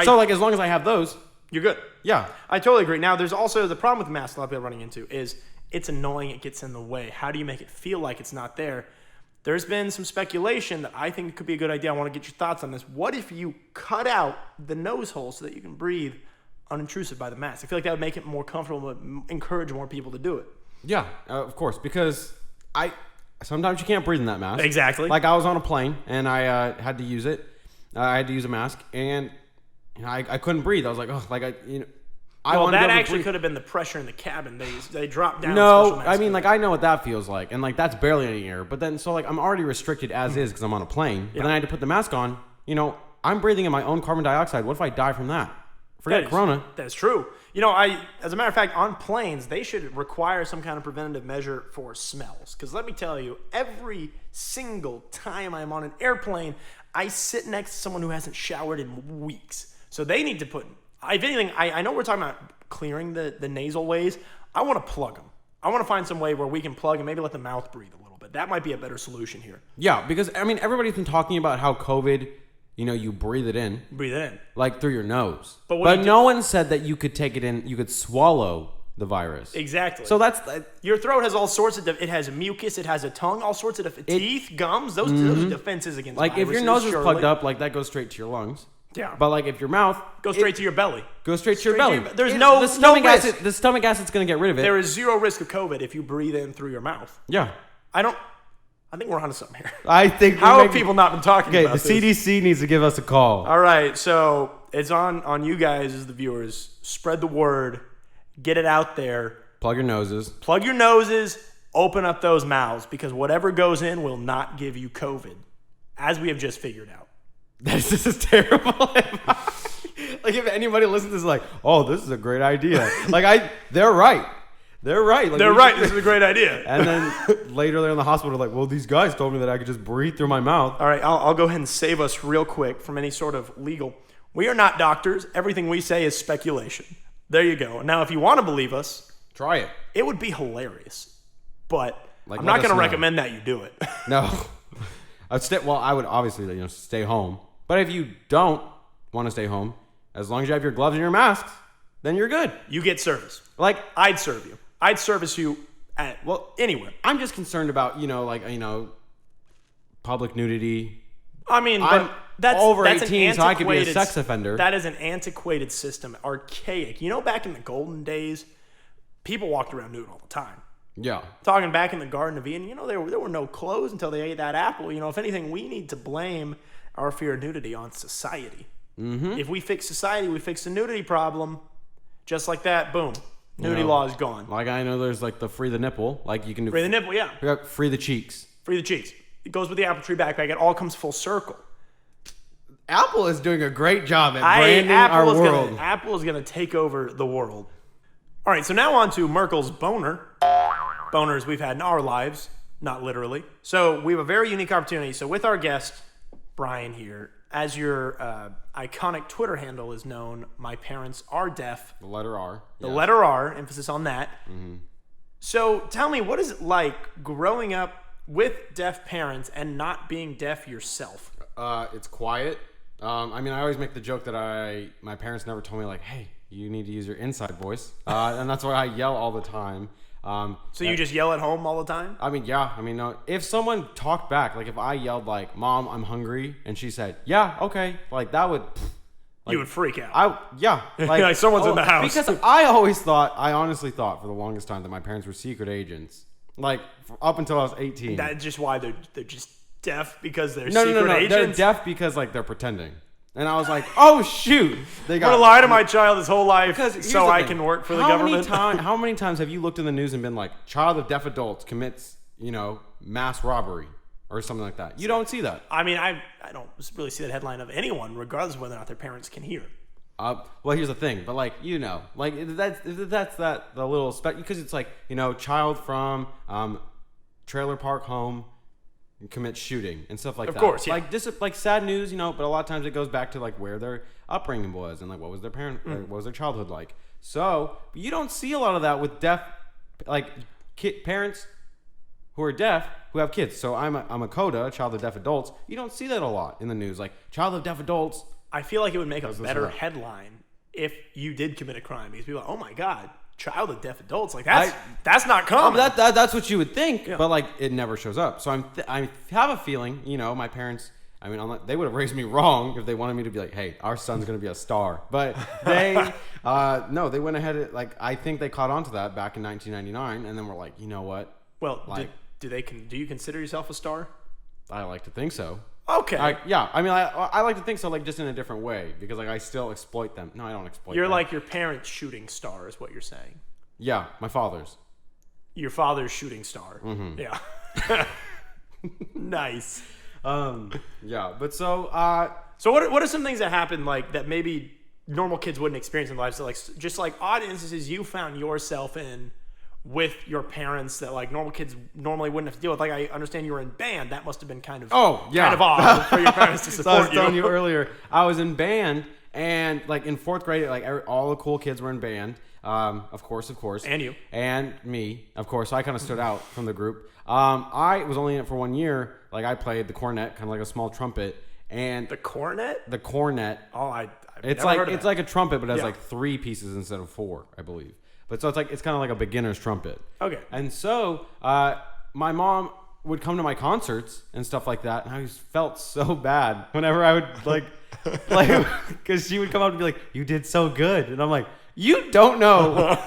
So as long as I have those, you're good. Yeah. I totally agree. Now, there's also the problem with the mask a lot of people are running into is it's annoying. It gets in the way. How do you make it feel like it's not there? There's been some speculation that I think could be a good idea. I want to get your thoughts on this. What if you cut out the nose hole so that you can breathe unintrusive by the mask? I feel like that would make it more comfortable and encourage more people to do it. Yeah, of course, because sometimes you can't breathe in that mask. Exactly. Like I was on a plane and I had to use it. I had to use a mask and I couldn't breathe. I was like, that actually could have been the pressure in the cabin. They dropped down. No, I know what that feels like, and like that's barely any air. But then, I'm already restricted as is because I'm on a plane. But then I had to put the mask on. I'm breathing in my own carbon dioxide. What if I die from that? Forget Corona. That's true. As a matter of fact, on planes, they should require some kind of preventative measure for smells. Because let me tell you, every single time I'm on an airplane, I sit next to someone who hasn't showered in weeks. So they need to put, if anything, I know we're talking about clearing the nasal ways. I want to plug them. I want to find some way where we can plug and maybe let the mouth breathe a little bit. That might be a better solution here. Yeah, because, everybody's been talking about how COVID, you breathe it in. Breathe it in. Like through your nose. But no one said that you could take it in, you could swallow the virus. Exactly. So that's... your throat has all sorts of... it has mucus, it has a tongue, all sorts of... teeth, gums, those are defenses against viruses. If your nose is plugged up, that goes straight to your lungs. Yeah. But if your mouth... goes straight to your belly. Goes straight to your belly. There's no risk. The stomach acid's going to get rid of it. There is zero risk of COVID if you breathe in through your mouth. Yeah. I think we're onto something here. I think... How have people not been talking about this? The CDC needs to give us a call. All right, so it's on you guys as the viewers. Spread the word. Get it out there. Plug your noses. Open up those mouths, because whatever goes in will not give you COVID, as we have just figured out. This is terrible. If anybody listens to this, this is a great idea. They're right. They're right. This is a great idea. And then later they're in the hospital, well, these guys told me that I could just breathe through my mouth. All right, I'll go ahead and save us real quick from any sort of legal. We are not doctors. Everything we say is speculation. There you go. Now, if you want to believe us, try it. It would be hilarious. But I'm not going to recommend that you do it. No. I would obviously stay home. But if you don't want to stay home, as long as you have your gloves and your masks, then you're good. You get service. I'd serve you. I'd service you anywhere. I'm just concerned about, public nudity. But that's over that's 18, so I could be a sex offender. That is an antiquated system, archaic. Back in the golden days, people walked around nude all the time. Yeah. Talking back in the Garden of Eden, there were no clothes until they ate that apple. If anything, we need to blame our fear of nudity on society. Mm-hmm. If we fix society, we fix the nudity problem. Just like that, boom. Nudity law is gone. Like I know there's like the free the nipple. Like you can do free the nipple, yeah. Free the cheeks. Free the cheeks. It goes with the apple tree backpack. It all comes full circle. Apple is doing a great job at branding our world. Apple is going to take over the world. All right, so now on to Merkel's boner. Boners we've had in our lives, not literally. So we have a very unique opportunity. So with our guest, Brian here, as your iconic Twitter handle is known, myparentsrdeaf. The letter R. The letter R, emphasis on that. Mm-hmm. So tell me, what is it like growing up with deaf parents and not being deaf yourself? It's quiet. I always make the joke that my parents never told me, like, hey, you need to use your inside voice. And that's why I yell all the time. So you just yell at home all the time? No, if someone talked back, like if I yelled like, Mom, I'm hungry, and she said, yeah, okay, like that would... Like, you would freak out. Like someone's in the house. Because I honestly thought for the longest time that my parents were secret agents. Like up until I was 18. That's just why they're just deaf because they're secret agents? They're deaf because like they're pretending. And I was like, oh shoot. I'm going to lie to my child his whole life so I can work for the government. How many times have you looked in the news and been like, child of deaf adults commits, mass robbery or something like that? You don't see that. I don't really see that headline of anyone, regardless of whether or not their parents can hear. Well, here's the thing, but that's the little because it's like, child from trailer park home commits shooting and stuff like that. Of course, yeah. Like sad news, but a lot of times it goes back to like where their upbringing was and like what was their what was their childhood like. So you don't see a lot of that with deaf, parents who are deaf who have kids. So I'm a CODA, a child of deaf adults. You don't see that a lot in the news, like child of deaf adults. I feel like it would make a better headline if you did commit a crime because people are like, oh my God, child of deaf adults. Like that's not common. That's what you would think, but like it never shows up. So I have a feeling, my parents, they would have raised me wrong if they wanted me to be like, hey, our son's going to be a star. But they, no, they went ahead. I think they caught on to that back in 1999. And then we're like, you know what? Well, do you consider yourself a star? I like to think so. Okay. I like to think so, like just in a different way because like I still exploit them. No, I don't exploit them. You're like your parents' shooting star is what you're saying. Yeah, my father's. Your father's shooting star. Mm-hmm. Yeah. Nice. Yeah, but so what are some things that happen like that maybe normal kids wouldn't experience in their lives? So like just like odd instances you found yourself in with your parents that like normal kids normally wouldn't have to deal with. Like I understand you were in band. That must have been kind of odd for your parents to support so I was telling you earlier, I was in band and like in fourth grade, like all the cool kids were in band. Of course. And you. And me, of course. So I kind of stood out from the group. I was only in it for 1 year. Like I played the cornet, kind of like a small trumpet. And the cornet? The cornet. Oh, it's like a trumpet, but it has like 3 pieces instead of 4, I believe. But so it's kind of like a beginner's trumpet. Okay. And so my mom would come to my concerts and stuff like that, and I just felt so bad whenever I would like play because she would come up and be like, "You did so good," and I'm like, "You don't know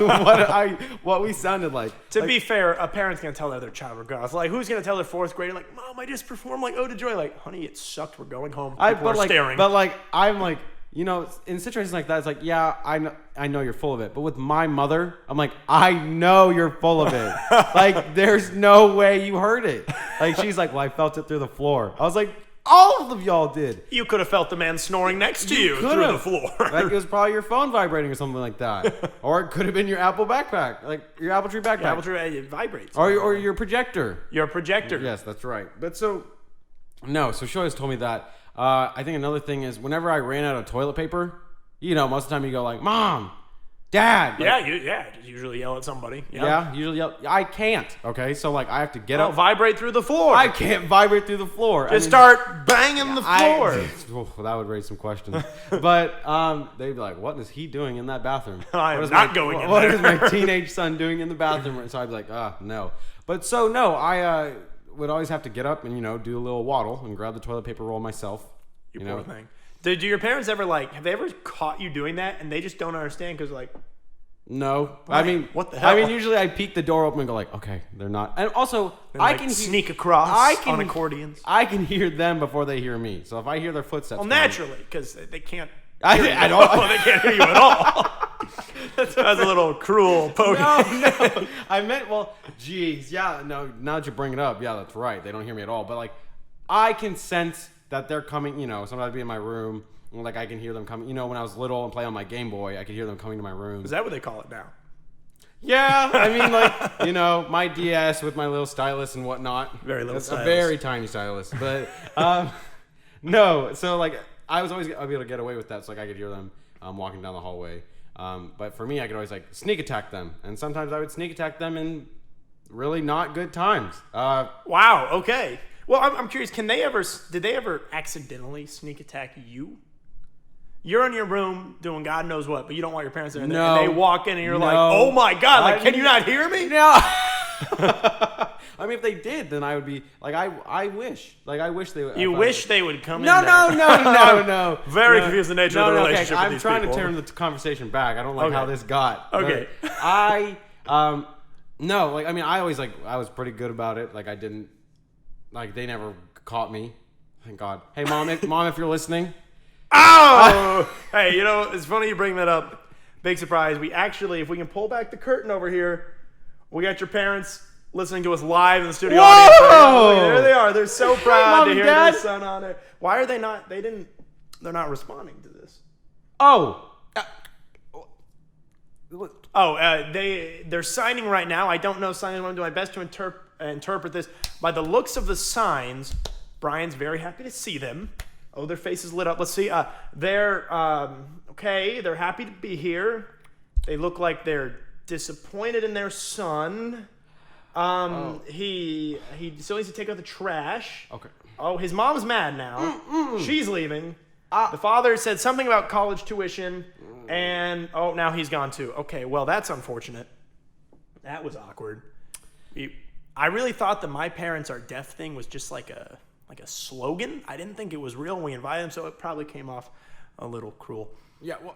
what we sounded like." To be fair, a parent's gonna tell their child regardless. Like, who's gonna tell their fourth grader like, "Mom, I just performed like Ode to Joy." Like, honey, it sucked. We're going home. People are staring. But like, I'm like. In situations like that, it's like, yeah, I know you're full of it. But with my mother, I'm like, I know you're full of it. Like, there's no way you heard it. Like, she's like, well, I felt it through the floor. I was like, all of y'all did. You could have felt the man snoring next to you through the floor. Like, it was probably your phone vibrating or something like that. Or it could have been your Apple backpack, like your Apple Tree backpack. Your Apple Tree, it vibrates. Or your projector. Your projector. Yes, that's right. But so she always told me that. I think another thing is whenever I ran out of toilet paper, most of the time you go like, Mom, Dad. Like, just usually yell at somebody. Yeah, usually yell. I can't. Okay, so like I have to get up. Vibrate through the floor. I can't vibrate through the floor. Just start banging the floor. Well, that would raise some questions. But they'd be like, what is he doing in that bathroom? I'm not going in there. What is my teenage son doing in the bathroom? So I'd be like, no. But so no, I would always have to get up and do a little waddle and grab the toilet paper roll myself. You poor thing. Do your parents ever have they ever caught you doing that and they just don't understand because like No, Why? I mean, What the hell? I mean, usually I peek the door open and go like, okay, they're not. And also, And, I like, can sneak across on accordions. I can hear them before they hear me. So if I hear their footsteps, Well, naturally, because they can't. I don't. They can't hear you at all. That's a little cruel poke. No, I meant, well, geez, yeah, no, now that you bring it up, yeah, that's right. They don't hear me at all. But, like, I can sense that they're coming, sometimes I'd be in my room, and, like, I can hear them coming. When I was little and play on my Game Boy, I could hear them coming to my room. Is that what they call it now? Yeah, I mean, like, my DS with my little stylus and whatnot. Very little It's stylus. a very tiny stylus. But, no, so, like, I'd be able to get away with that, so, like, I could hear them walking down the hallway. But for me, I could always like sneak attack them, and sometimes I would sneak attack them in really not good times. Wow. Okay. Well, I'm curious. Did they ever accidentally sneak attack you? You're in your room doing God knows what, but you don't want your parents there. And No. they walk in and you're No. like, "Oh my God! Like, can you not hear me?" No. I mean, if they did, then I would be like, I wish they would. You wish they would come No, in there. no. Very No. confused the nature of the Okay, relationship with I'm these trying people. to turn the conversation back. I don't like Okay. how this got. Okay. But no, like, I mean, I was pretty good about it. Like, I didn't, like, they never caught me. Thank God. Hey, mom, if you're listening. Oh! Hey, it's funny you bring that up. Big surprise. We actually, if we can pull back the curtain over here, we got your parents listening to us live in the studio audience. Right? There they are. They're so proud Mom to and hear Dad. their son on there. Why are they not? They're not responding to this. Oh. They're signing right now. I don't know signing. I'm going to do my best to interpret this. By the looks of the signs, Brian's very happy to see them. Oh, their faces lit up. Let's see. They're okay. They're happy to be here. They look like they're disappointed in their son. He still needs to take out the trash. Okay. Oh, his mom's mad now. She's leaving. The father said something about college tuition, and now he's gone too. Okay, well, that's unfortunate. That was awkward. I really thought the "My Parents Are Deaf" thing was just like a slogan. I didn't think it was real when we invited him, so it probably came off a little cruel. Yeah, well,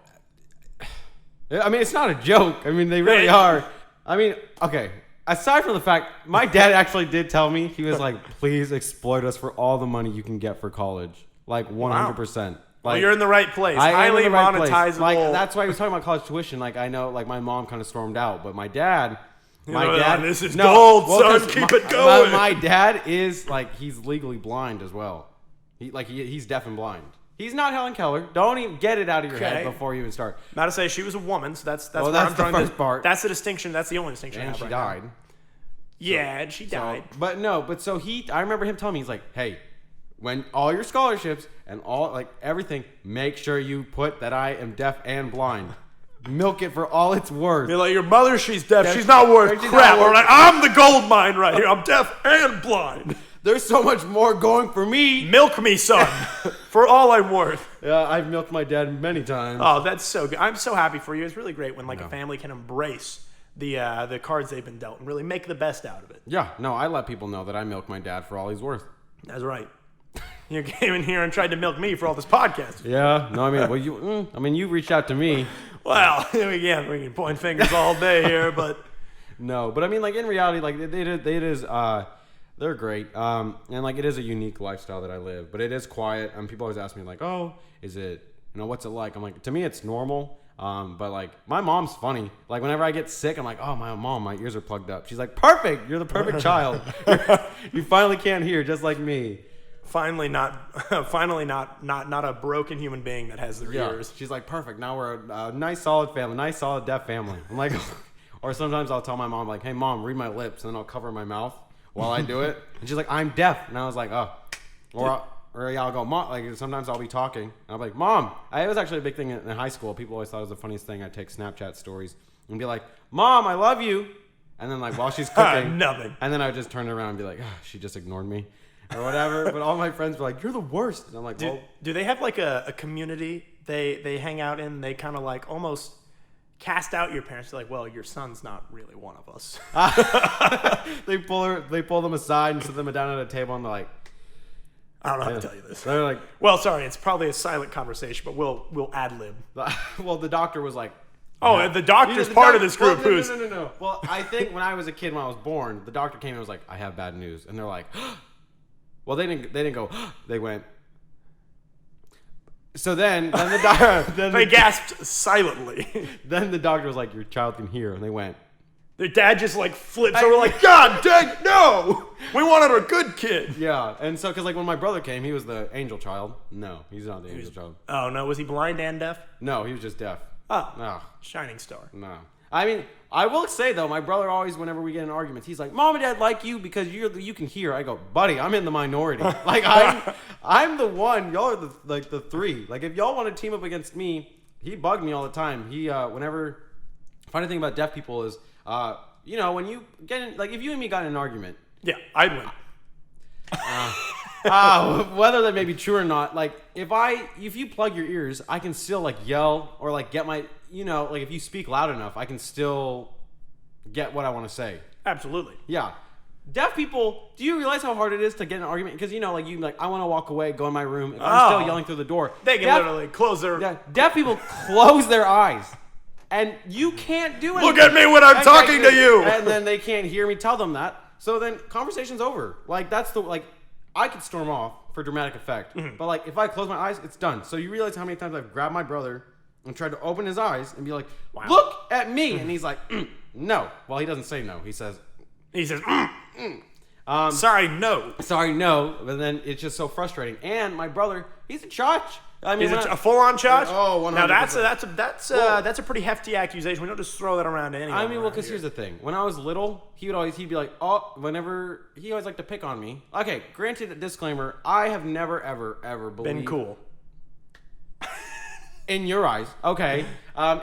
I mean, it's not a joke. I mean, they really are. I mean, okay. Aside from the fact, my dad actually did tell me, he was like, please exploit us for all the money you can get for college. Like, 100%. Like, Well, you're in the right place. I am Highly in the right place. monetizable. Like, that's why he was talking about college tuition. Like, I know, like, my mom kind of stormed out, but my dad... This is gold, son. 'cause Keep it going. My dad is, like, he's legally blind as well. He's deaf and blind. He's not Helen Keller. Don't even get it out of your head before you even start. Not to say she was a woman, so that's Well, where that's I'm the drawing first part. That's the distinction. That's the only distinction. I And have she right now. died. Yeah, and she died. So I remember him telling me, he's like, hey, when all your scholarships and all, like, everything, make sure you put that I am deaf and blind. Milk it for all it's worth. You're like, your mother, she's deaf. Deaf. She's not worth She's crap. not worth- Or like, I'm the gold mine right here. I'm deaf and blind. There's so much more going for me. Milk me, son, for all I'm worth. Yeah, I've milked my dad many times. Oh, that's so good. I'm so happy for you. It's really great when a family can embrace the cards they've been dealt and really make the best out of it. Yeah, no, I let people know that I milk my dad for all he's worth. That's right. You came in here and tried to milk me for all this podcast. Yeah, no, I mean, you reached out to me. Well, again, we can point fingers all day here, but No, but I mean, like, in reality, like, they're great. And, like, it is a unique lifestyle that I live, but it is quiet. And people always ask me, like, oh, is it, what's it like? I'm like, to me, it's normal. But, like, my mom's funny. Like, whenever I get sick, I'm like, oh, my ears are plugged up. She's like, perfect. You're the perfect child. You finally can't hear, just like me. finally not a broken human being that has their ears. She's like, perfect. Now we're a nice, solid family, nice, solid, deaf family. I'm like, or sometimes I'll tell my mom, like, hey, mom, read my lips. And then I'll cover my mouth while I do it. And she's like, I'm deaf. And I was like, oh. Or I'll go, mom, like, sometimes I'll be talking. And I'll be like, mom. It was actually a big thing in high school. People always thought it was the funniest thing. I'd take Snapchat stories and be like, mom, I love you. And then, like, while she's cooking. Nothing. And then I would just turn around and be like, oh, she just ignored me. Or whatever. But all my friends were like, you're the worst. And I'm like, well. Do they have like a community they hang out in? They kind of like almost cast out your parents. They're like, well, your son's not really one of us. They pull them aside and sit them down at a table and they're like, I don't know how to tell you this. they're like, Well, sorry, it's probably a silent conversation, but we'll ad lib. well, the doctor was like, Oh, the doctor's part of this group. No. Well, I think when I was a kid, when I was born, the doctor came and was like, "I have bad news," and they're like, "Well, they didn't go." They went. So then the doctor. They gasped silently. Then the doctor was like, "Your child can hear," and they went. Their dad just like flips over like, God dang, no! We wanted a good kid. Yeah, and so, because like when my brother came, he was the angel child. No, he's not the angel child. Oh, no, was he blind and deaf? No, he was just deaf. Oh, No, shining star. no. I mean, I will say though, my brother always, whenever we get in arguments, he's like, "Mom and Dad like you because you can hear." I go, "Buddy, I'm in the minority. Like I'm the one. Y'all are the three. Like if y'all want to team up against me," he bugged me all the time. He whenever funny thing about deaf people is. When you get in, like, if you and me got in an argument. Yeah, I'd win. Whether that may be true or not, like, if you plug your ears, I can still, like, yell or, like, get my, like, if you speak loud enough, I can still get what I want to say. Absolutely. Yeah. Deaf people, do you realize how hard it is to get in an argument? Because, I want to walk away, go in my room. If I'm still yelling through the door. They can literally close their... Deaf people close their eyes. And you can't do it. Look at me when I'm talking to you. And then they can't hear me tell them that. So then conversation's over. Like I could storm off for dramatic effect. Mm-hmm. But like if I close my eyes, it's done. So you realize how many times I've grabbed my brother and tried to open his eyes and be like, wow. Look at me. Mm-hmm. And he's like, no. Well, he doesn't say no. He says, sorry, no. Sorry, no. But then it's just so frustrating. And my brother, he's a chotch. I mean, is it a full-on charge? Oh, 100%. Now that's a pretty hefty accusation. We don't just throw that around to anyone. I mean, well, because here's the thing: when I was little, he'd be like, whenever he always liked to pick on me. Okay, granted, disclaimer: I have never, ever believed been cool. In your eyes, okay.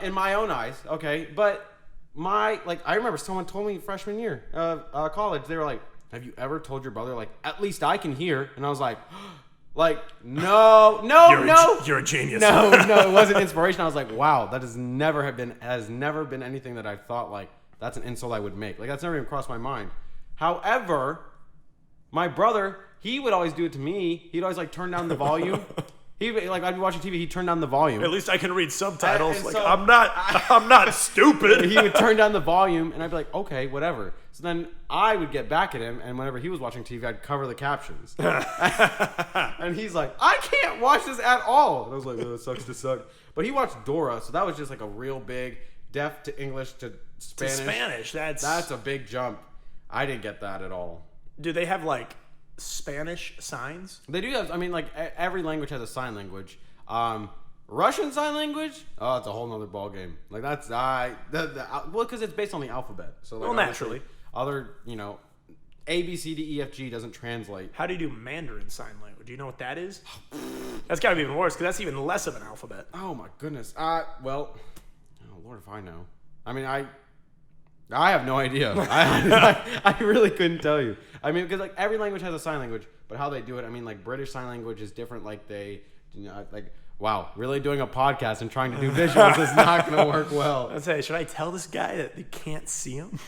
In my own eyes, okay. But I remember someone told me freshman year of college, they were like, "Have you ever told your brother like at least I can hear?" And I was like. Like, no. You're a genius. No, it wasn't inspiration. I was like, wow, that has never been anything that I thought like that's an insult I would make. Like that's never even crossed my mind. However, my brother, he would always do it to me. He'd always like turn down the volume. I'd be watching TV, he'd turn down the volume. At least I can read subtitles. And so, I'm not stupid. He would turn down the volume and I'd be like, okay, whatever. So then I would get back at him, and whenever he was watching TV, I'd cover the captions. And he's like, I can't watch this at all. And I was like, oh, it sucks to suck. But he watched Dora, so that was just like a real big deaf to English to Spanish. That's a big jump. I didn't get that at all. Do they have like Spanish signs? They do have, I mean, like every language has a sign language. Russian sign language? Oh, it's a whole nother ball game. Like that's because it's based on the alphabet. So like, naturally, other A B C D E F G doesn't translate. How do you do Mandarin sign language? Do you know what that is? That's got to be even worse because that's even less of an alphabet. Oh my goodness. Well, oh Lord, if I know. I mean, I have no idea. I really couldn't tell you. I mean, because like every language has a sign language, but how they do it, I mean, like British sign language is different. Like wow, really doing a podcast and trying to do visuals is not going to work well. I'd say, should I tell this guy that they can't see him?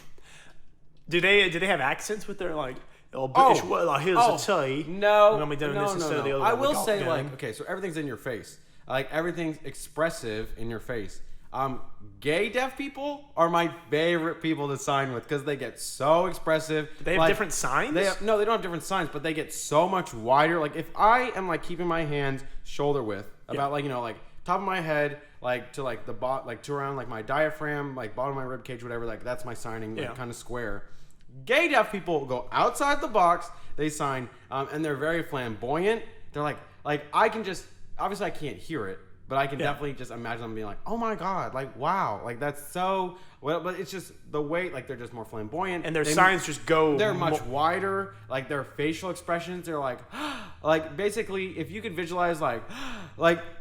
Do they have accents with their like British? Here's a toy. No. I will say like okay, so everything's in your face. Like everything's expressive in your face. Gay deaf people are my favorite people to sign with because they get so expressive. They have different signs? No, they don't have different signs, but they get so much wider. Like if I am like keeping my hands shoulder width, about like like top of my head, like to like the like to around like my diaphragm, like bottom of my rib cage, whatever. Like that's my signing, like kind of square. Gay deaf people go outside the box. They sign, and they're very flamboyant. They're like I can just obviously I can't hear it. But I can definitely just imagine them being like, oh my God, like, wow. Like, that's so, well, but it's just the way, like, they're just more flamboyant. And their signs just go. They're much wider. Like, their facial expressions, they're like, like, basically, if you could visualize, like,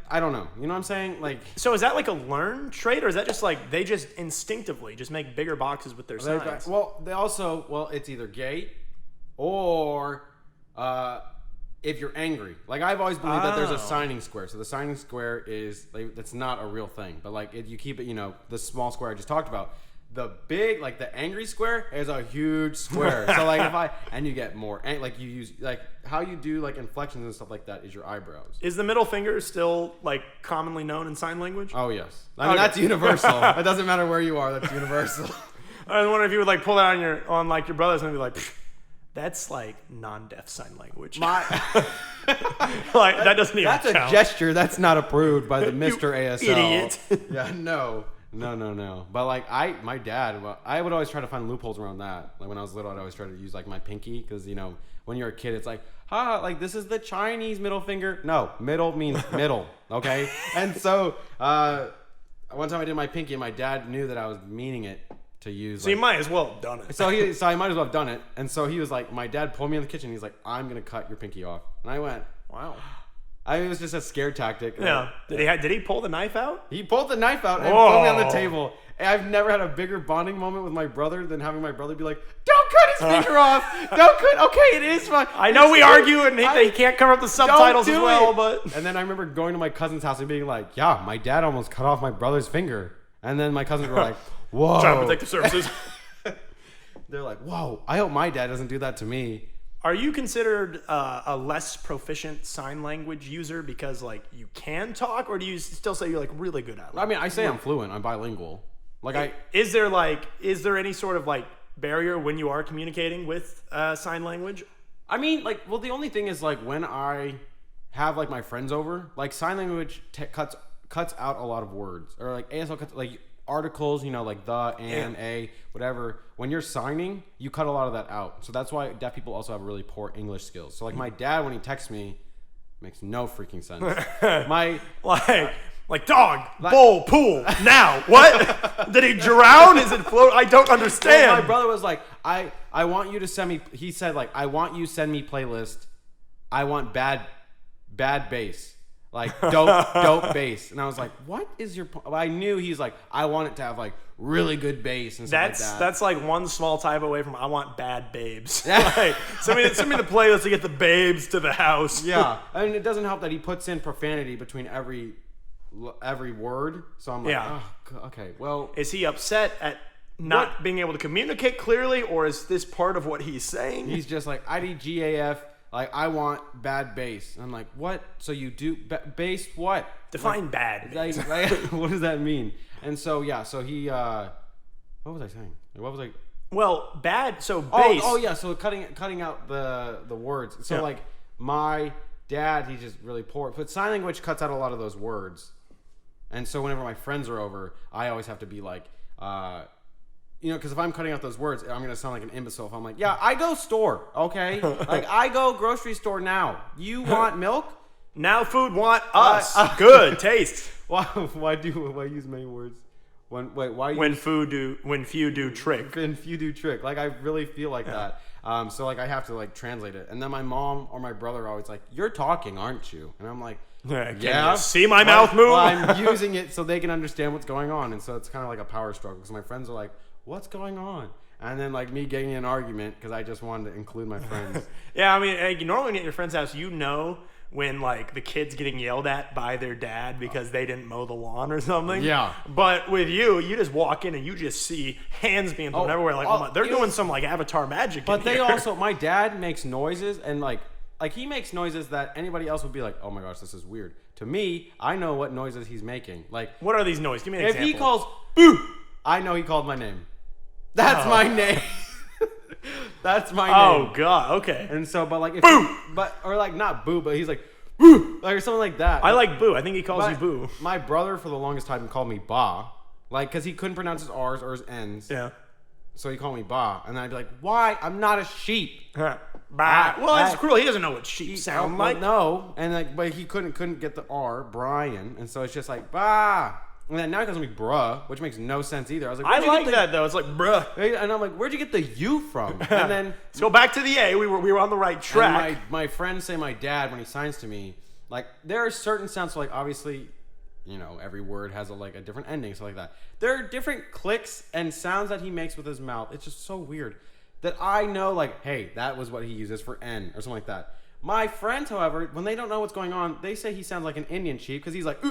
I don't know. You know what I'm saying? Like. So is that like a learned trait, or is that just like, they just instinctively just make bigger boxes with their signs? Well, it's either gay or, if you're angry. Like, I've always believed that there's a signing square. So the signing square is, like, that's not a real thing. But, like, if you keep it, the small square I just talked about, the big, like the angry square is a huge square. So like and you get more, like you use, like how you do like inflections and stuff like that is your eyebrows. Is the middle finger still like commonly known in sign language? Oh yes. I mean, that's universal. It doesn't matter where you are, that's universal. I was wondering if you would like pull that on like your brothers and be like, that's like non-deaf sign language. Like that doesn't even That's count. a gesture that's not approved by the Mr. ASL. Idiot. Yeah, no. But like my dad, well, I would always try to find loopholes around that. Like when I was little, I'd always try to use like my pinky because when you're a kid, it's like, like this is the Chinese middle finger. No, middle means middle. Okay, and so one time I did my pinky, and my dad knew that I was meaning it to use. So you might as well have done it. So I might as well have done it. And so he was like, my dad pulled me in the kitchen. He's like, I'm gonna cut your pinky off, and I went, wow. It was just a scare tactic. Yeah. Did he pull the knife out? He pulled the knife out and put me on the table. And I've never had a bigger bonding moment with my brother than having my brother be like, "Don't cut his finger off. Don't cut. Okay, it is fine." I know we argue and they can't cover up the subtitles as well, but. And then I remember going to my cousin's house and being like, "Yeah, my dad almost cut off my brother's finger." And then my cousins were like, "Whoa!" Child Protective Services. They're like, "Whoa! I hope my dad doesn't do that to me." Are you considered a less proficient sign language user because like you can talk, or do you still say you're like really good at it? I mean, I say I'm fluent. I'm bilingual. Is there any sort of like barrier when you are communicating with sign language? I mean, like, well, the only thing is like when I have like my friends over, like sign language cuts out a lot of words, or like ASL cuts like articles, like the, and, a, whatever. When you're signing, you cut a lot of that out. So that's why deaf people also have really poor English skills. So like my dad, when he texts me, makes no freaking sense. Like dog, bowl, pool. Now what? Did he drown? Is it float? I don't understand. Well, my brother was like, I want you to send me. He said like, I want you to send me playlist. I want bad bass. Like dope bass. And I was like, what is your point? I knew he's like, I want it to have like really good bass and stuff like that. That's like one small type away from I want bad babes. Like, send me the playlist to get the babes to the house. Yeah. I mean, it doesn't help that he puts in profanity between every word. So I'm like, oh, okay, well. Is he upset at not being able to communicate clearly, or is this part of what he's saying? He's just like, IDGAF. Like, I want bad bass. And I'm like, what? So you do bass what? Define like, bad. Like, what does that mean? And so, yeah, so he, what was I saying? What was I? Well, bad, so bass. Oh yeah, so cutting out the words. So, like, my dad, he's just really poor. But sign language cuts out a lot of those words. And so whenever my friends are over, I always have to be like, because if I'm cutting out those words, I'm going to sound like an imbecile if I'm like, yeah, I go store, okay? Like, I go grocery store now. You want milk? Now food want us. Good taste. Why use many words? When few do trick. When few do trick. Like, I really feel like that. So, like, I have to, like, translate it. And then my mom or my brother are always like, you're talking, aren't you? And I'm like, Can you see my mouth move? Well, I'm using it so they can understand what's going on. And so it's kind of like a power struggle because my friends are like, what's going on? And then like me getting in an argument because I just wanted to include my friends. Yeah, I mean, normally at your friend's house, when like the kid's getting yelled at by their dad because they didn't mow the lawn or something. Yeah. But with you just walk in and you just see hands being thrown everywhere. Like, they're doing some like Avatar magic. But they also, my dad makes noises and like he makes noises that anybody else would be like, oh my gosh, this is weird. To me, I know what noises he's making. Like, what are these noises? Give me an example. If he calls boo, I know he called my name. That's my name. That's my name. Oh god, okay. And so, but like, if boo, or like not boo, but he's like boo, like or something like that. I like boo. I think he calls you boo. My brother, for the longest time, called me ba, like because he couldn't pronounce his R's or his N's. Yeah. So he called me ba, and I'd be like, why? I'm not a sheep. Ba. Well, it's cruel. He doesn't know what sheep sound like. No, and like, but he couldn't get the R, Brian, and so it's just like ba. And then now he calls me bruh, which makes no sense either. I was like, I like that though. It's like bruh, and I'm like, where'd you get the U from? And then let's go back to the A. We were on the right track. And my friends say my dad when he signs to me, like there are certain sounds. So like obviously, every word has a different ending, stuff like that. There are different clicks and sounds that he makes with his mouth. It's just so weird that I know like, hey, that was what he uses for N or something like that. My friends, however, when they don't know what's going on, they say he sounds like an Indian chief because he's like,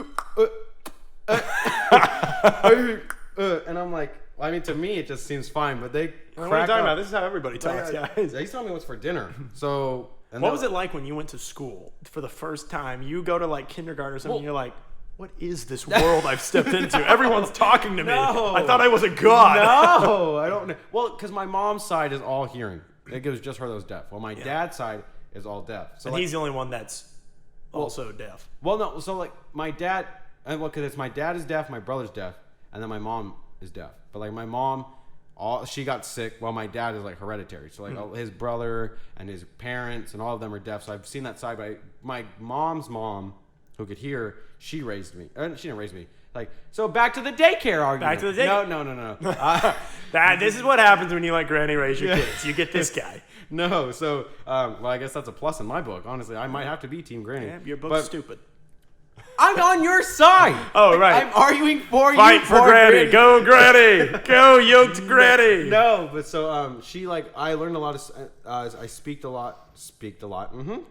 and I'm like, I mean, to me, it just seems fine, but they What are you crack talking up. about? This is how everybody talks, guys. He's telling me what's for dinner. So, and What was it like when you went to school for the first time? You go to like kindergarten or something, Well- and you're like, what is this world I've stepped into? Everyone's talking to me. No. I thought I was a god. No, I don't know. Well, because my mom's side is all hearing. It gives just her those deaf. Well, my dad's side is all deaf. So And like, he's the only one that's also deaf. well, no. So like my dad, and well, because it's my dad is deaf, my brother's deaf, and then my mom is deaf. But like my mom, she got sick. While my dad is like hereditary. So like his brother and his parents and all of them are deaf. So I've seen that side. But my mom's mom, who could hear, she raised me. She didn't raise me. Like, so back to the daycare argument. Back to the daycare. No. This is what happens when you let granny raise your kids. You get this guy. No, so well, I guess that's a plus in my book. Honestly, I might have to be Team Granny. Yeah, your book's But stupid. I'm on your side. Oh, right. I'm arguing for you. Fight for granny. Go granny. Go yoked granny. No, but so she like I learned a lot of I speak a lot.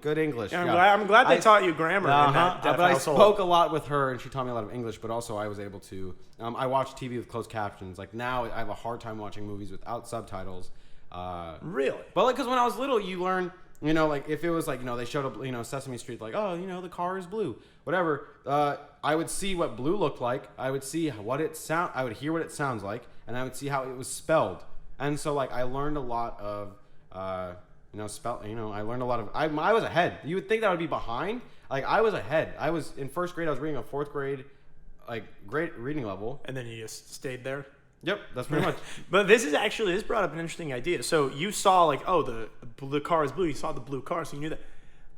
Good English. Yeah, Yeah. I'm glad they taught you grammar in that deaf But household. I spoke a lot with her, and she taught me a lot of English. But also, I was able to. I watched TV with closed captions. Like now, I have a hard time watching movies without subtitles. Really? But like, because when I was little, you learn, like if it was like, they showed up, Sesame Street, like, oh, the car is blue, whatever. I would see what blue looked like. I would see what it sound. I would hear what it sounds like, and I would see how it was spelled. And so like, I learned a lot of, I learned a lot of. I was ahead. You would think that I would be behind. Like I was ahead. I was in first grade. I was reading a fourth grade, like great reading level. And then you just stayed there? Yep, that's pretty much. But this brought up an interesting idea. So you saw like, oh, the car is blue. You saw the blue car, so you knew that.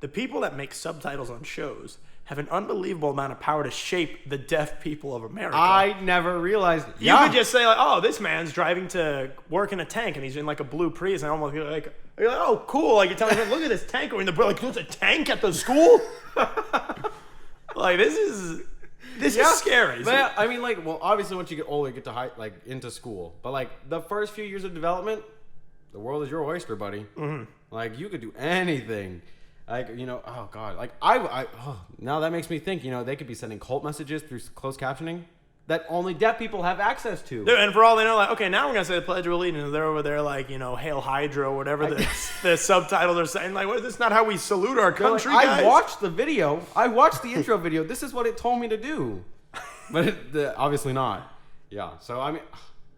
The people that make subtitles on shows have an unbelievable amount of power to shape the deaf people of America. I never realized. You could just say like, oh, this man's driving to work in a tank and he's in like a blue Prius, and almost you're like, oh, cool. Like you're telling him, look at this tank. Or in the like, there's a tank at the school. Like this is scary. But yeah, I mean, like, well, obviously, once you get older, you get to into school. But like the first few years of development, the world is your oyster, buddy. Mm-hmm. Like you could do anything. Like oh god, like now that makes me think. They could be sending cult messages through closed captioning that only deaf people have access to. Dude, and for all they know, like, okay, now we're gonna say the Pledge of Allegiance, and they're over there like, Hail Hydra or whatever the subtitles are saying. Like, what is this? Not how we salute our country, guys? I watched the video. I watched the intro video. This is what it told me to do, but obviously not. Yeah. So I mean,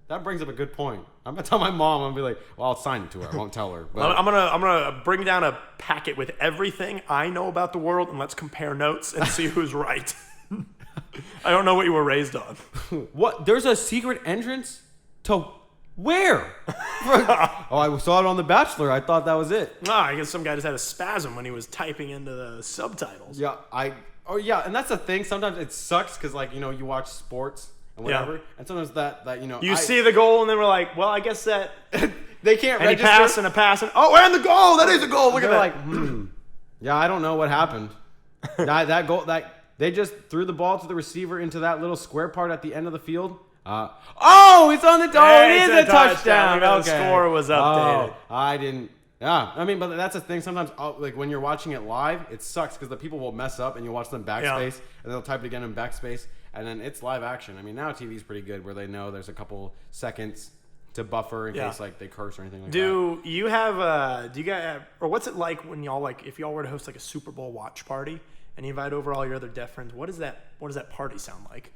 that brings up a good point. I'm gonna tell my mom. I'm gonna be like, well, I'll sign it to her. I won't tell her. But I'm gonna bring down a packet with everything I know about the world, and let's compare notes and see who's right. I don't know what you were raised on. What? There's a secret entrance to where? Oh, I saw it on The Bachelor. I thought that was it. I guess some guy just had a spasm when he was typing into the subtitles. Yeah, and that's the thing. Sometimes it sucks because like you watch sports and whatever, Yeah. and sometimes that You see the goal, and then we're like, well, I guess that. they can't And he register. passed and a pass, and and the goal. That is a goal. Look at They're that. like, yeah, I don't know what happened. that goal, they just threw the ball to the receiver into that little square part at the end of the field. It's on the it is a touchdown. The Okay. score was updated. I didn't. Yeah, I mean, but that's the thing. Sometimes, like when you're watching it live, it sucks because the people will mess up, and you watch them backspace, and they'll type it again in backspace, and then it's live action. I mean, now TV's pretty good where they know there's a couple seconds to buffer in case like they curse or anything like that. Do you guys, or what's it like when y'all if y'all were to host like a Super Bowl watch party and you invite over all your other deaf friends? What does that party sound like?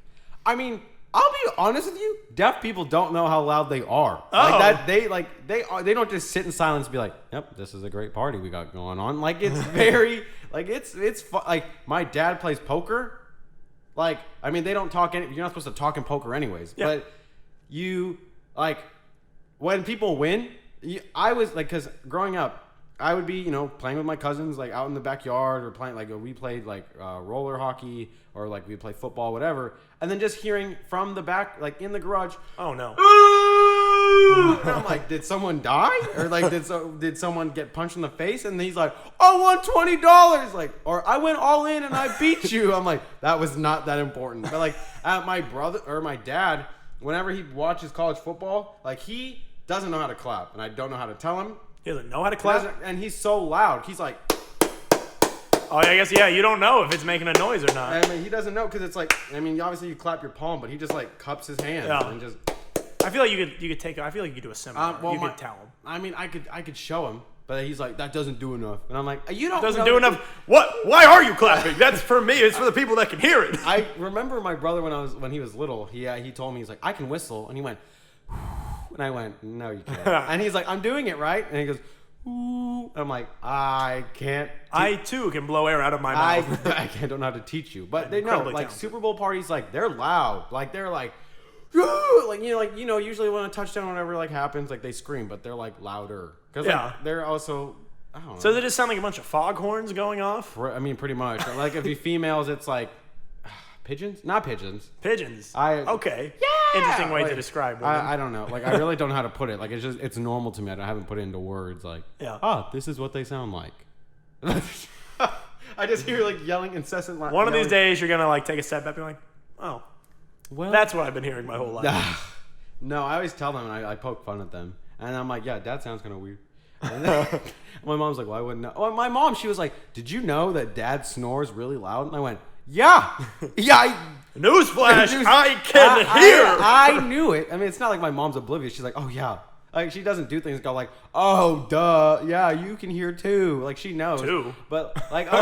I mean, I'll be honest with you. Deaf people don't know how loud they are. Oh. Like that, they don't just sit in silence and be like, "Yep, this is a great party we got going on." Like it's very it's fun. Like my dad plays poker. Like I mean, they don't talk. You're not supposed to talk in poker anyways. Yeah. But you when people win. I was like, because growing up, I would be playing with my cousins like out in the backyard or playing we played like roller hockey or like we play football, whatever. And then just hearing from the back, like in the garage, Oh no. and I'm like, did someone die? Or like, did someone get punched in the face? And he's like, I won $20. Like, or I went all in and I beat you. I'm like, that was not that important. But like, my brother or my dad, whenever he watches college football, like he doesn't know how to clap, and I don't know how to tell him. He doesn't know how to He clap. doesn't- and he's so loud. He's like, Oh, I guess, yeah, you don't know if it's making a noise or not. I mean, he doesn't know because it's like, I mean, obviously you clap your palm, but he just like cups his hand and just. I feel like you could take. I feel like you could do a seminar. You could tell him. I mean, I could show him, but he's like, that doesn't do enough, and I'm like, you don't. Doesn't do enough. What? Why are you clapping? That's for me. It's for the people that can hear it. I remember my brother when he was little. He told me, he's like, I can whistle, and he went, and I went, no, you can't. And he's like, I'm doing it right, and he goes, ooh. I'm like, I can't. I too can blow air out of my mouth. I don't know how to teach you, but they know, Incredibly like talented. Super Bowl parties, like they're loud, like they're like usually when a touchdown or whatever like happens, like they scream, but they're like louder because they're also, I don't know. So they just sound like a bunch of foghorns going off. I mean, pretty much. Like if you females, it's like pigeons, not pigeons. Pigeons. Okay. Yeah. Interesting way Like, to describe women. I don't know. Like I really don't know how to put it. Like it's normal to me. I haven't put it into words. Like this is what they sound like. I just hear like yelling incessant. One of these days, you're gonna like take a step back and be like, oh. Well, that's what I've been hearing my whole life. No, I always tell them, and I poke fun at them. And I'm like, yeah, Dad sounds kind of weird. And then, my mom's like, well, I wouldn't know. Oh, my mom, she was like, did you know that Dad snores really loud? And I went, yeah. Newsflash, I can hear. I knew it. I mean, it's not like my mom's oblivious. She's like, oh, yeah. Like, she doesn't do things go like, oh, duh. Yeah, you can hear too. Like, she knows. Two. But, like,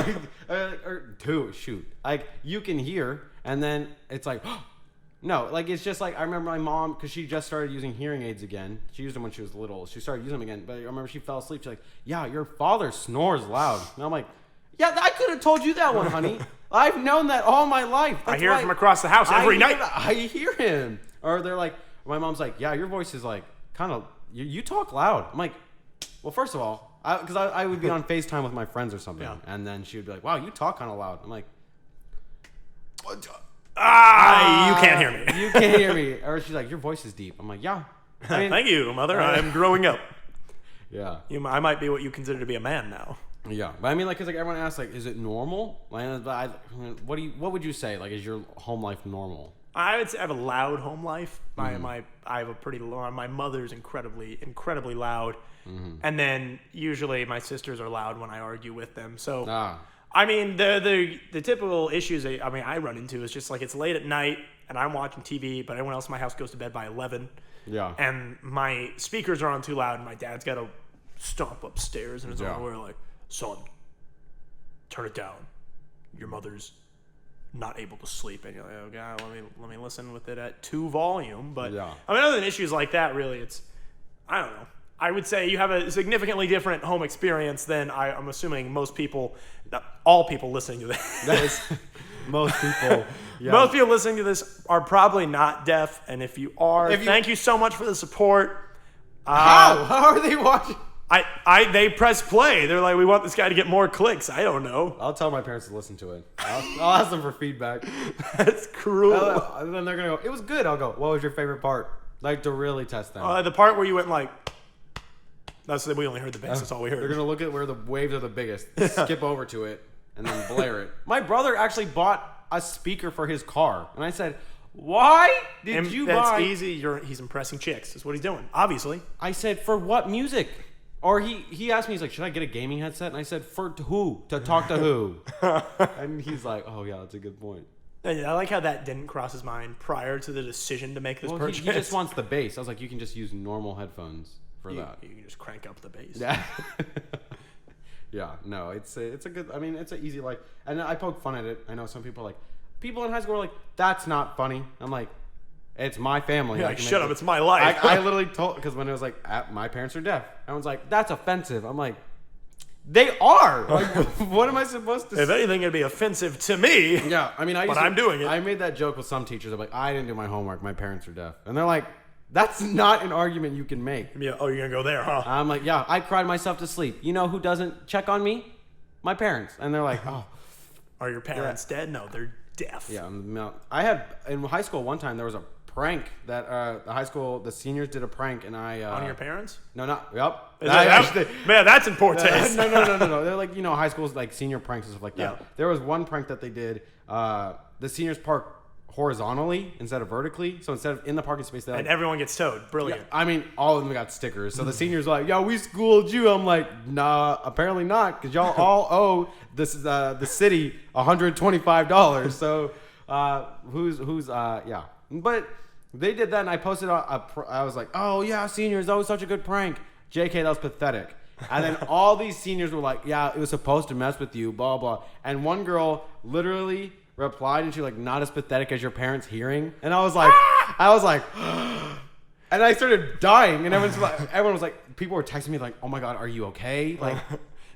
or two, shoot. Like, you can hear, and then it's like, no, like it's just like I remember my mom because she just started using hearing aids again. She used them when she was little. She started using them again, but I remember she fell asleep. She's like, "Yeah, your father snores loud." And I'm like, "Yeah, I could have told you that one, honey. I've known that all my life. I hear it from across the house every night. I hear him." Or they're like, my mom's like, "Yeah, your voice is like kind of you talk loud." I'm like, "Well, first of all, because I would be on FaceTime with my friends or something, and then she would be like, "Wow, you talk kind of loud." I'm like, "What?" You can't hear me. You can't hear me. Or she's like, your voice is deep. I'm like, yeah. I mean, thank you, mother. I'm growing up. Yeah. I might be what you consider to be a man now. Yeah, but I mean, like, cause like everyone asks, like, is it normal? Like, what would you say? Like, is your home life normal? I would say I have a loud home life. I have a pretty loud. My mother's incredibly loud, and then usually my sisters are loud when I argue with them. So. I mean, the typical issues I run into is just like it's late at night and I'm watching TV, but everyone else in my house goes to bed by 11. Yeah. And my speakers are on too loud and my dad's got to stomp upstairs in his own way like, son, turn it down. Your mother's not able to sleep. And you're like, oh, God, let me listen with it at 2 volume. But, I mean, other than issues like that, really, it's, I don't know. I would say you have a significantly different home experience than I'm assuming most people, not all people listening to this. That is most people. Yeah. Most people listening to this are probably not deaf, and if you are, thank you so much for the support. How are they watching? They press play. They're like, we want this guy to get more clicks. I don't know. I'll tell my parents to listen to it. I'll ask them for feedback. That's cruel. And then they're gonna go, it was good. I'll go, what was your favorite part? Like to really test them. The part where you went like. We only heard the bass. That's all we heard. They're going to look at where the waves are the biggest, skip over to it, and then blare it. My brother actually bought a speaker for his car. And I said, why did you buy... That's easy. He's impressing chicks. That's what he's doing, obviously. I said, for what music? Or he asked me, he's like, should I get a gaming headset? And I said, for who? To talk to who? And he's like, oh, yeah, that's a good point. I like how that didn't cross his mind prior to the decision to make this purchase. He just wants the bass. I was like, you can just use normal headphones. For that, you can just crank up the bass. Yeah, yeah. No, it's a good. I mean, it's an easy and I poke fun at it. I know some people people in high school are like, that's not funny. I'm like, it's my family. Like, shut up, it's my life. I literally told because when it was like, my parents are deaf. Everyone's like, that's offensive. I'm like, they are. Like, what am I supposed to? If anything, it'd be offensive to me. Yeah, I mean, I'm doing it. I made that joke with some teachers. I'm like, I didn't do my homework. My parents are deaf, and they're like. That's not an argument you can make. Yeah. Oh, you're going to go there, huh? I'm like, yeah, I cried myself to sleep. You know who doesn't check on me? My parents. And they're like, oh. Are your parents dead? No, they're deaf. Yeah. No. I had, in high school one time, there was a prank that the seniors did a prank and on your parents? No, not, yep. Man, that's in poor taste. No. They're like, high school's like senior pranks and stuff like that. Yeah. There was one prank that they did. The seniors park horizontally instead of vertically. So instead of in the parking space, they And everyone gets towed. Brilliant. I mean, all of them got stickers. So the seniors were like, yo, we schooled you. I'm like, nah, apparently not, because y'all all owe this the city $125. So yeah. But they did that, and I posted I was like, oh, yeah, seniors, that was such a good prank. JK, that was pathetic. And then all these seniors were like, yeah, it was supposed to mess with you, blah, blah. And one girl literally replied, and she like, not as pathetic as your parents hearing. And I was like, and I started dying. And everyone was like, people were texting me like, oh my God, are you okay? Like,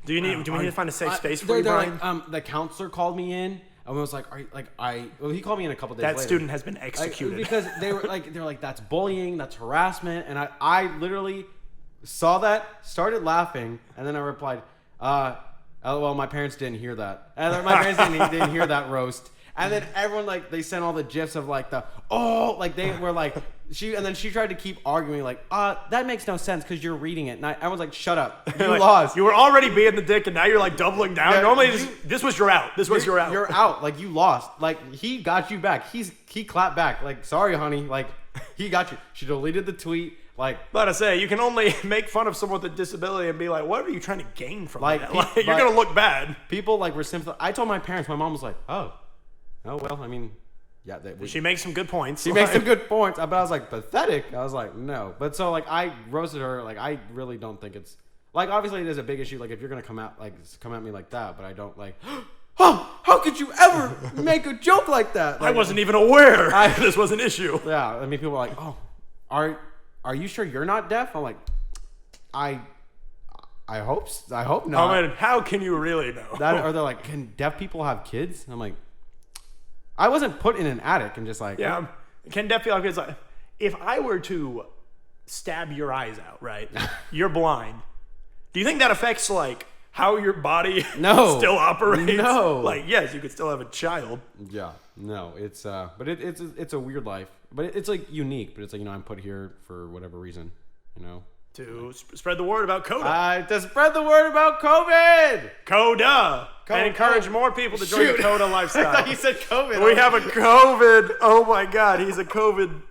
do we need to find a safe space for you, they're Brian? like, the counselor called me in. And was like, he called me in a couple days later. That student has been executed. Because they're like, that's bullying, that's harassment. And I literally saw that, started laughing, and then I replied, LOL, my parents didn't hear that. And my parents didn't hear that roast. And then everyone, like, they sent all the gifs of like they were like, and then she tried to keep arguing like, that makes no sense because you're reading it. And everyone's like, shut up, you like, lost. You were already being the dick, and now you're like doubling down. Yeah, Normally, this was your out. This was your out. You're out. Like, you lost. Like, he got you back. He clapped back. Like, sorry, honey. Like, he got you. She deleted the tweet. Like, But I say, you can only make fun of someone with a disability and be like, what are you trying to gain from that? Like, you're going to look bad. People, like, were sympathetic. I told my parents, my mom was like, oh, well, I mean, yeah. She makes some good points. She makes some good points. But I was like, pathetic? I was like, no. But so, like, I roasted her. Like, I really don't think it's, like, obviously it is a big issue. Like, if you're going to come at me like that, but I don't, like, oh, how could you ever make a joke like that? Like, I wasn't even aware this was an issue. Yeah, I mean, people were like, oh, are you sure you're not deaf? I'm like, I hope not. I mean, how can you really know? Or they're like, can deaf people have kids? I'm like, I wasn't put in an attic and just like, yeah. Can deaf people have kids? Like, if I were to stab your eyes out, right? You're blind. Do you think that affects like how your body still operates? No. Like, yes, you could still have a child. Yeah. No, it's but it's a weird life. But it's like unique, but it's like, you know, I'm put here for whatever reason, you know. To spread the word about CODA. To spread the word about COVID. CODA. And encourage more people to join the CODA lifestyle. I thought you said COVID. We have a COVID. Oh my God, he's a COVID.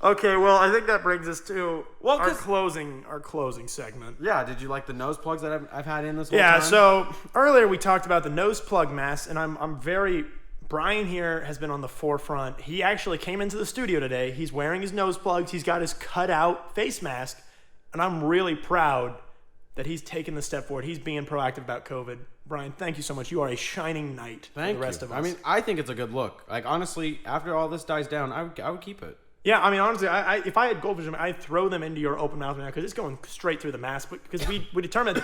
Okay, well, I think that brings us to our closing segment. Yeah, did you like the nose plugs that I've had in this whole time? Yeah, so earlier we talked about the nose plug mask, and I'm very... Brian here has been on the forefront. He actually came into the studio today. He's wearing his nose plugs. He's got his cutout face mask. And I'm really proud that he's taken the step forward. He's being proactive about COVID. Brian, thank you so much. You are a shining knight for the rest of us. I mean, I think it's a good look. Like, honestly, after all this dies down, I would keep it. Yeah, I mean, honestly, if I had goldfish, I'd throw them into your open mouth now because it's going straight through the mask. Because we determined...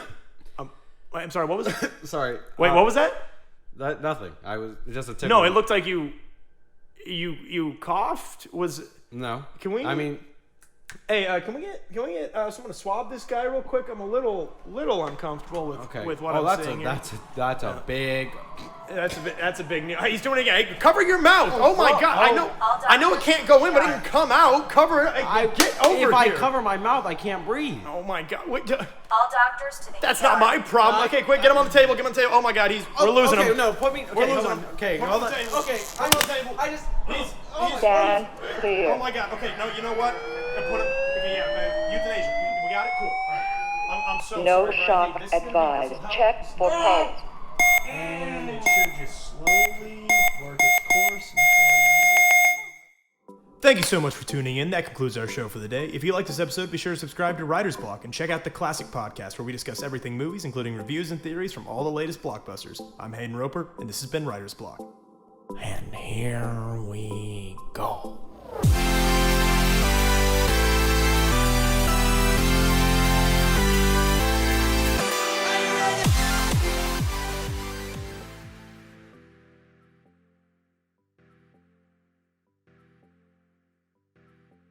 I'm sorry, what was it? Sorry. Wait, what was that? Nothing. I was just a tip. No, it looked like you coughed. No. Can we? I mean, hey, can we get someone to swab this guy real quick? I'm a little uncomfortable with what I'm seeing here. That's a big. That's a big news. He's doing it again. Hey, cover your mouth. Oh my God! I know it can't go in, but it can come out. Cover it. Get over here. If I cover my mouth, I can't breathe. Oh my God! Wait, all doctors to the That's not my problem. Okay, quick, get him on the table. Get him on the table. Oh my God, we're losing him. No, put me. Okay, we're losing him. Okay, hold on. Okay, I'm on the table. Stand clear. Oh my God. Okay, no, you know what? Put him. Okay, yeah, euthanasia. We got it. Cool. All right. I'm so no sorry. shock advised. Check for pulse. And it should just slowly work its course until you know. Thank you so much for tuning in. That concludes our show for the day. If you like this episode, be sure to subscribe to Writer's Block and check out the Classic Podcast, where we discuss everything movies, including reviews and theories from all the latest blockbusters. I'm Hayden Roper, and this has been Writer's Block. And here we go.